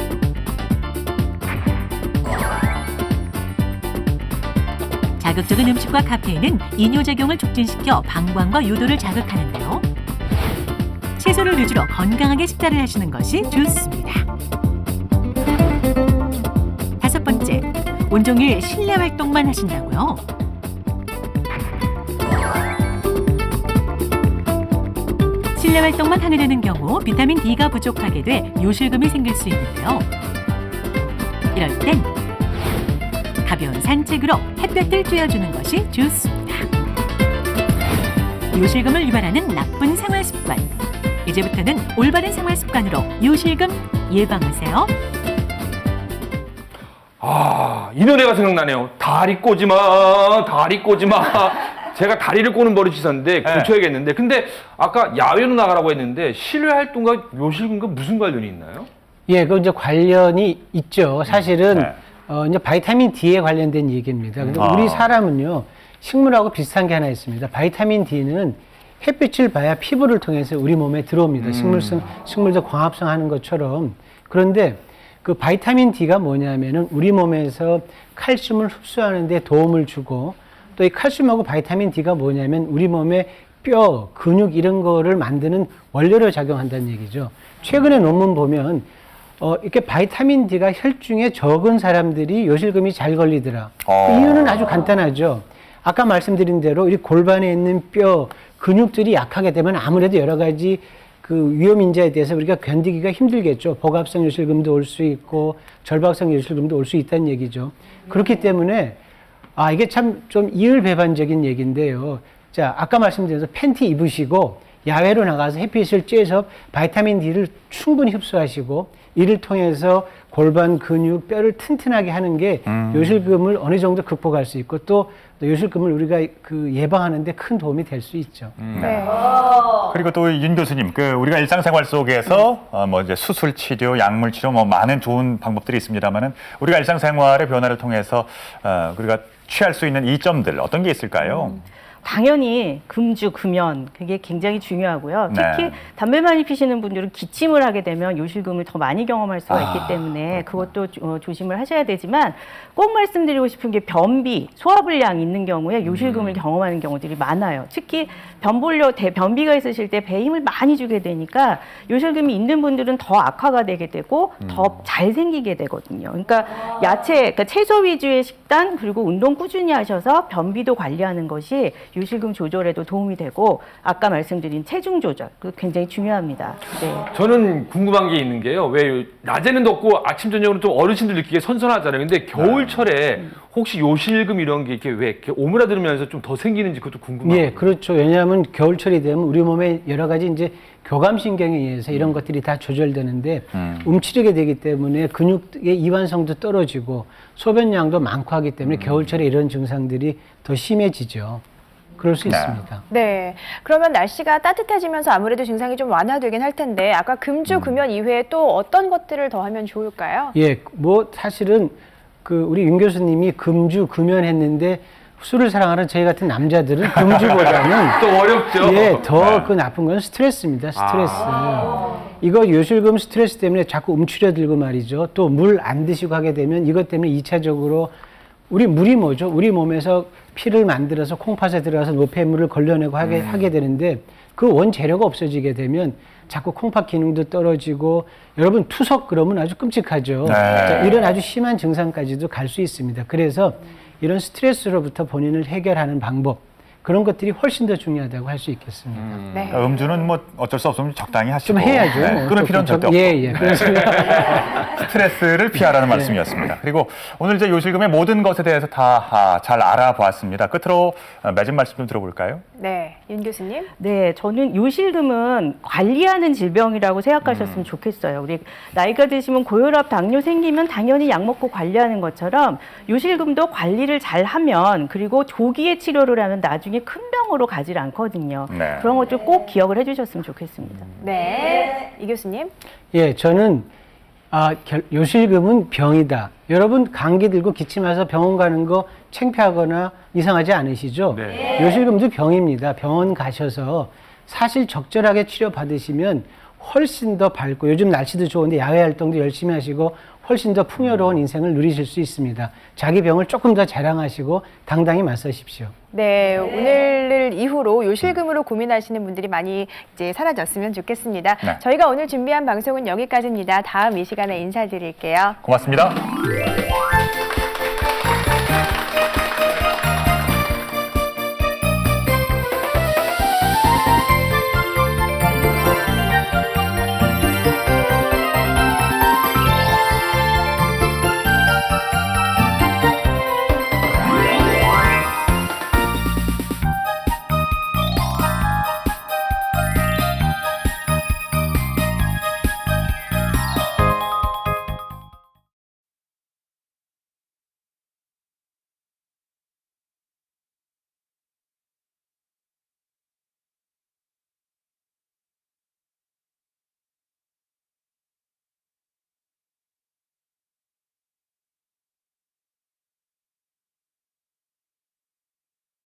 자극적인 음식과 카페인은 이뇨작용을 촉진시켜 방광과 요도를 자극하는데요. 채소를 위주로 건강하게 식사를 하시는 것이 좋습니다. 다섯 번째, 온종일 실내 활동만 하신다고요? 실내 활동만 하게 되는 경우 비타민 D가 부족하게 돼 요실금이 생길 수 있는데요. 이럴 땐 가벼운 산책으로 햇볕을 쬐어주는 것이 좋습니다. 요실금을 유발하는 나쁜 생활 습관. 이제부터는 올바른 생활 습관으로 요실금 예방하세요. 이 노래가 생각나네요. 다리 꼬지 마, 다리 꼬지 마. 제가 다리를 꼬는 버릇이 있었는데 고쳐야겠는데. 근데 아까 야외로 나가라고 했는데 실외 활동과 요실금과 무슨 관련이 있나요? 예, 그 이제 관련이 있죠. 사실은 이제 바이타민 D에 관련된 얘기입니다. 근데 우리 사람은요, 식물하고 비슷한 게 하나 있습니다. 바이타민 D는 햇빛을 봐야 피부를 통해서 우리 몸에 들어옵니다. 식물도 광합성 하는 것처럼. 그런데 그 바이타민 D가 뭐냐면은 우리 몸에서 칼슘을 흡수하는 데 도움을 주고 또 이 칼슘하고 바이타민 D가 뭐냐면 우리 몸에 뼈, 근육 이런 거를 만드는 원료로 작용한다는 얘기죠. 최근에 논문 보면 이렇게 바이타민 D가 혈중에 적은 사람들이 요실금이 잘 걸리더라. 그 이유는 아주 간단하죠. 아까 말씀드린 대로 이 골반에 있는 뼈, 근육들이 약하게 되면 아무래도 여러 가지 그 위험 인자에 대해서 우리가 견디기가 힘들겠죠. 복합성 요실금도 올 수 있고 절박성 요실금도 올 수 있다는 얘기죠. 그렇기 때문에 이게 참 좀 이율배반적인 얘기인데요. 자, 아까 말씀드린 대로 팬티 입으시고 야외로 나가서 햇빛을 쬐서 바이타민 D를 충분히 흡수하시고 이를 통해서 골반 근육, 뼈를 튼튼하게 하는 게 요실금을 어느 정도 극복할 수 있고 또 요실금을 우리가 그 예방하는 데 큰 도움이 될 수 있죠. 네. 그리고 또 윤 교수님, 우리가 일상생활 속에서 뭐 이제 수술 치료, 약물 치료 뭐 많은 좋은 방법들이 있습니다만은 우리가 일상생활의 변화를 통해서 우리가 취할 수 있는 이점들 어떤 게 있을까요? 당연히 금주, 금연 그게 굉장히 중요하고요. 특히 네. 담배 많이 피시는 분들은 기침을 하게 되면 요실금을 더 많이 경험할 수가 있기 때문에 그것도 조심을 하셔야 되지만 꼭 말씀드리고 싶은 게 변비, 소화불량 있는 경우에 요실금을 경험하는 경우들이 많아요. 특히 변비가 있으실 때 배 힘을 많이 주게 되니까 요실금이 있는 분들은 더 악화가 되게 되고 더 잘 생기게 되거든요. 그러니까 그러니까 채소 위주의 식단 그리고 운동 꾸준히 하셔서 변비도 관리하는 것이 요실금 조절에도 도움이 되고 아까 말씀드린 체중 조절 그 굉장히 중요합니다. 네. 저는 궁금한 게 있는 게요. 왜 낮에는 덥고 아침 저녁은 좀 어르신들 느끼기에 선선하잖아요. 근데 겨울철에 혹시 요실금 이런 게 이렇게 왜 이렇게 오므라들면서 좀 더 생기는지 그것도 궁금해요. 예, 그렇죠. 왜냐하면 겨울철이 되면 우리 몸에 여러 가지 이제 교감신경에 의해서 이런 것들이 다 조절되는데 움츠리게 되기 때문에 근육의 이완성도 떨어지고 소변량도 많고 하기 때문에 겨울철에 이런 증상들이 더 심해지죠. 그럴 수 있습니다. 네. 그러면 날씨가 따뜻해지면서 아무래도 증상이 좀 완화되긴 할 텐데 아까 금주, 금연 이외에 또 어떤 것들을 더 하면 좋을까요? 예, 뭐 사실은 우리 윤 교수님이 금주, 금연했는데 술을 사랑하는 저희 같은 남자들은 금주보다는 또 어렵죠. 예, 더 그 나쁜 건 스트레스입니다. 스트레스. 이거 요실금 스트레스 때문에 자꾸 움츠려들고 말이죠. 또 물 안 드시고 하게 되면 이것 때문에 2차적으로 물이 뭐죠? 우리 몸에서 피를 만들어서 콩팥에 들어가서 노폐물을 걸러내고 하게 되는데 그 원재료가 없어지게 되면 자꾸 콩팥 기능도 떨어지고 여러분 투석 그러면 아주 끔찍하죠. 자, 이런 아주 심한 증상까지도 갈 수 있습니다. 그래서 이런 스트레스로부터 본인을 해결하는 방법 그런 것들이 훨씬 더 중요하다고 할 수 있겠습니다. 네. 음주는 뭐 어쩔 수 없으면 적당히 하시고 좀 해야죠. 네, 끊을 필요는 절대 없고 예. 스트레스를 피하라는 말씀이었습니다. 그리고 오늘 이제 요실금의 모든 것에 대해서 다 잘 알아보았습니다. 끝으로 맺은 말씀 좀 들어볼까요? 네, 윤 교수님. 네, 저는 요실금은 관리하는 질병이라고 생각하셨으면 좋겠어요. 우리 나이가 드시면 고혈압, 당뇨 생기면 당연히 약 먹고 관리하는 것처럼 요실금도 관리를 잘 하면 그리고 조기에 치료를 하면 나중에 큰 병으로 가지 않거든요. 네. 그런 것들 꼭 기억을 해주셨으면 좋겠습니다. 네, 이 교수님. 예, 저는 요실금은 병이다. 여러분 감기 들고 기침 와서 병원 가는 거 창피하거나 이상하지 않으시죠? 네. 요실금도 병입니다. 병원 가셔서 사실 적절하게 치료 받으시면 훨씬 더 밝고 요즘 날씨도 좋은데 야외 활동도 열심히 하시고 훨씬 더 풍요로운 인생을 누리실 수 있습니다. 자기 병을 조금 더 자랑하시고 당당히 맞서십시오. 네, 오늘을 이후로 요실금으로 고민하시는 분들이 많이 이제 사라졌으면 좋겠습니다. 네. 저희가 오늘 준비한 방송은 여기까지입니다. 다음 이 시간에 인사드릴게요. 고맙습니다.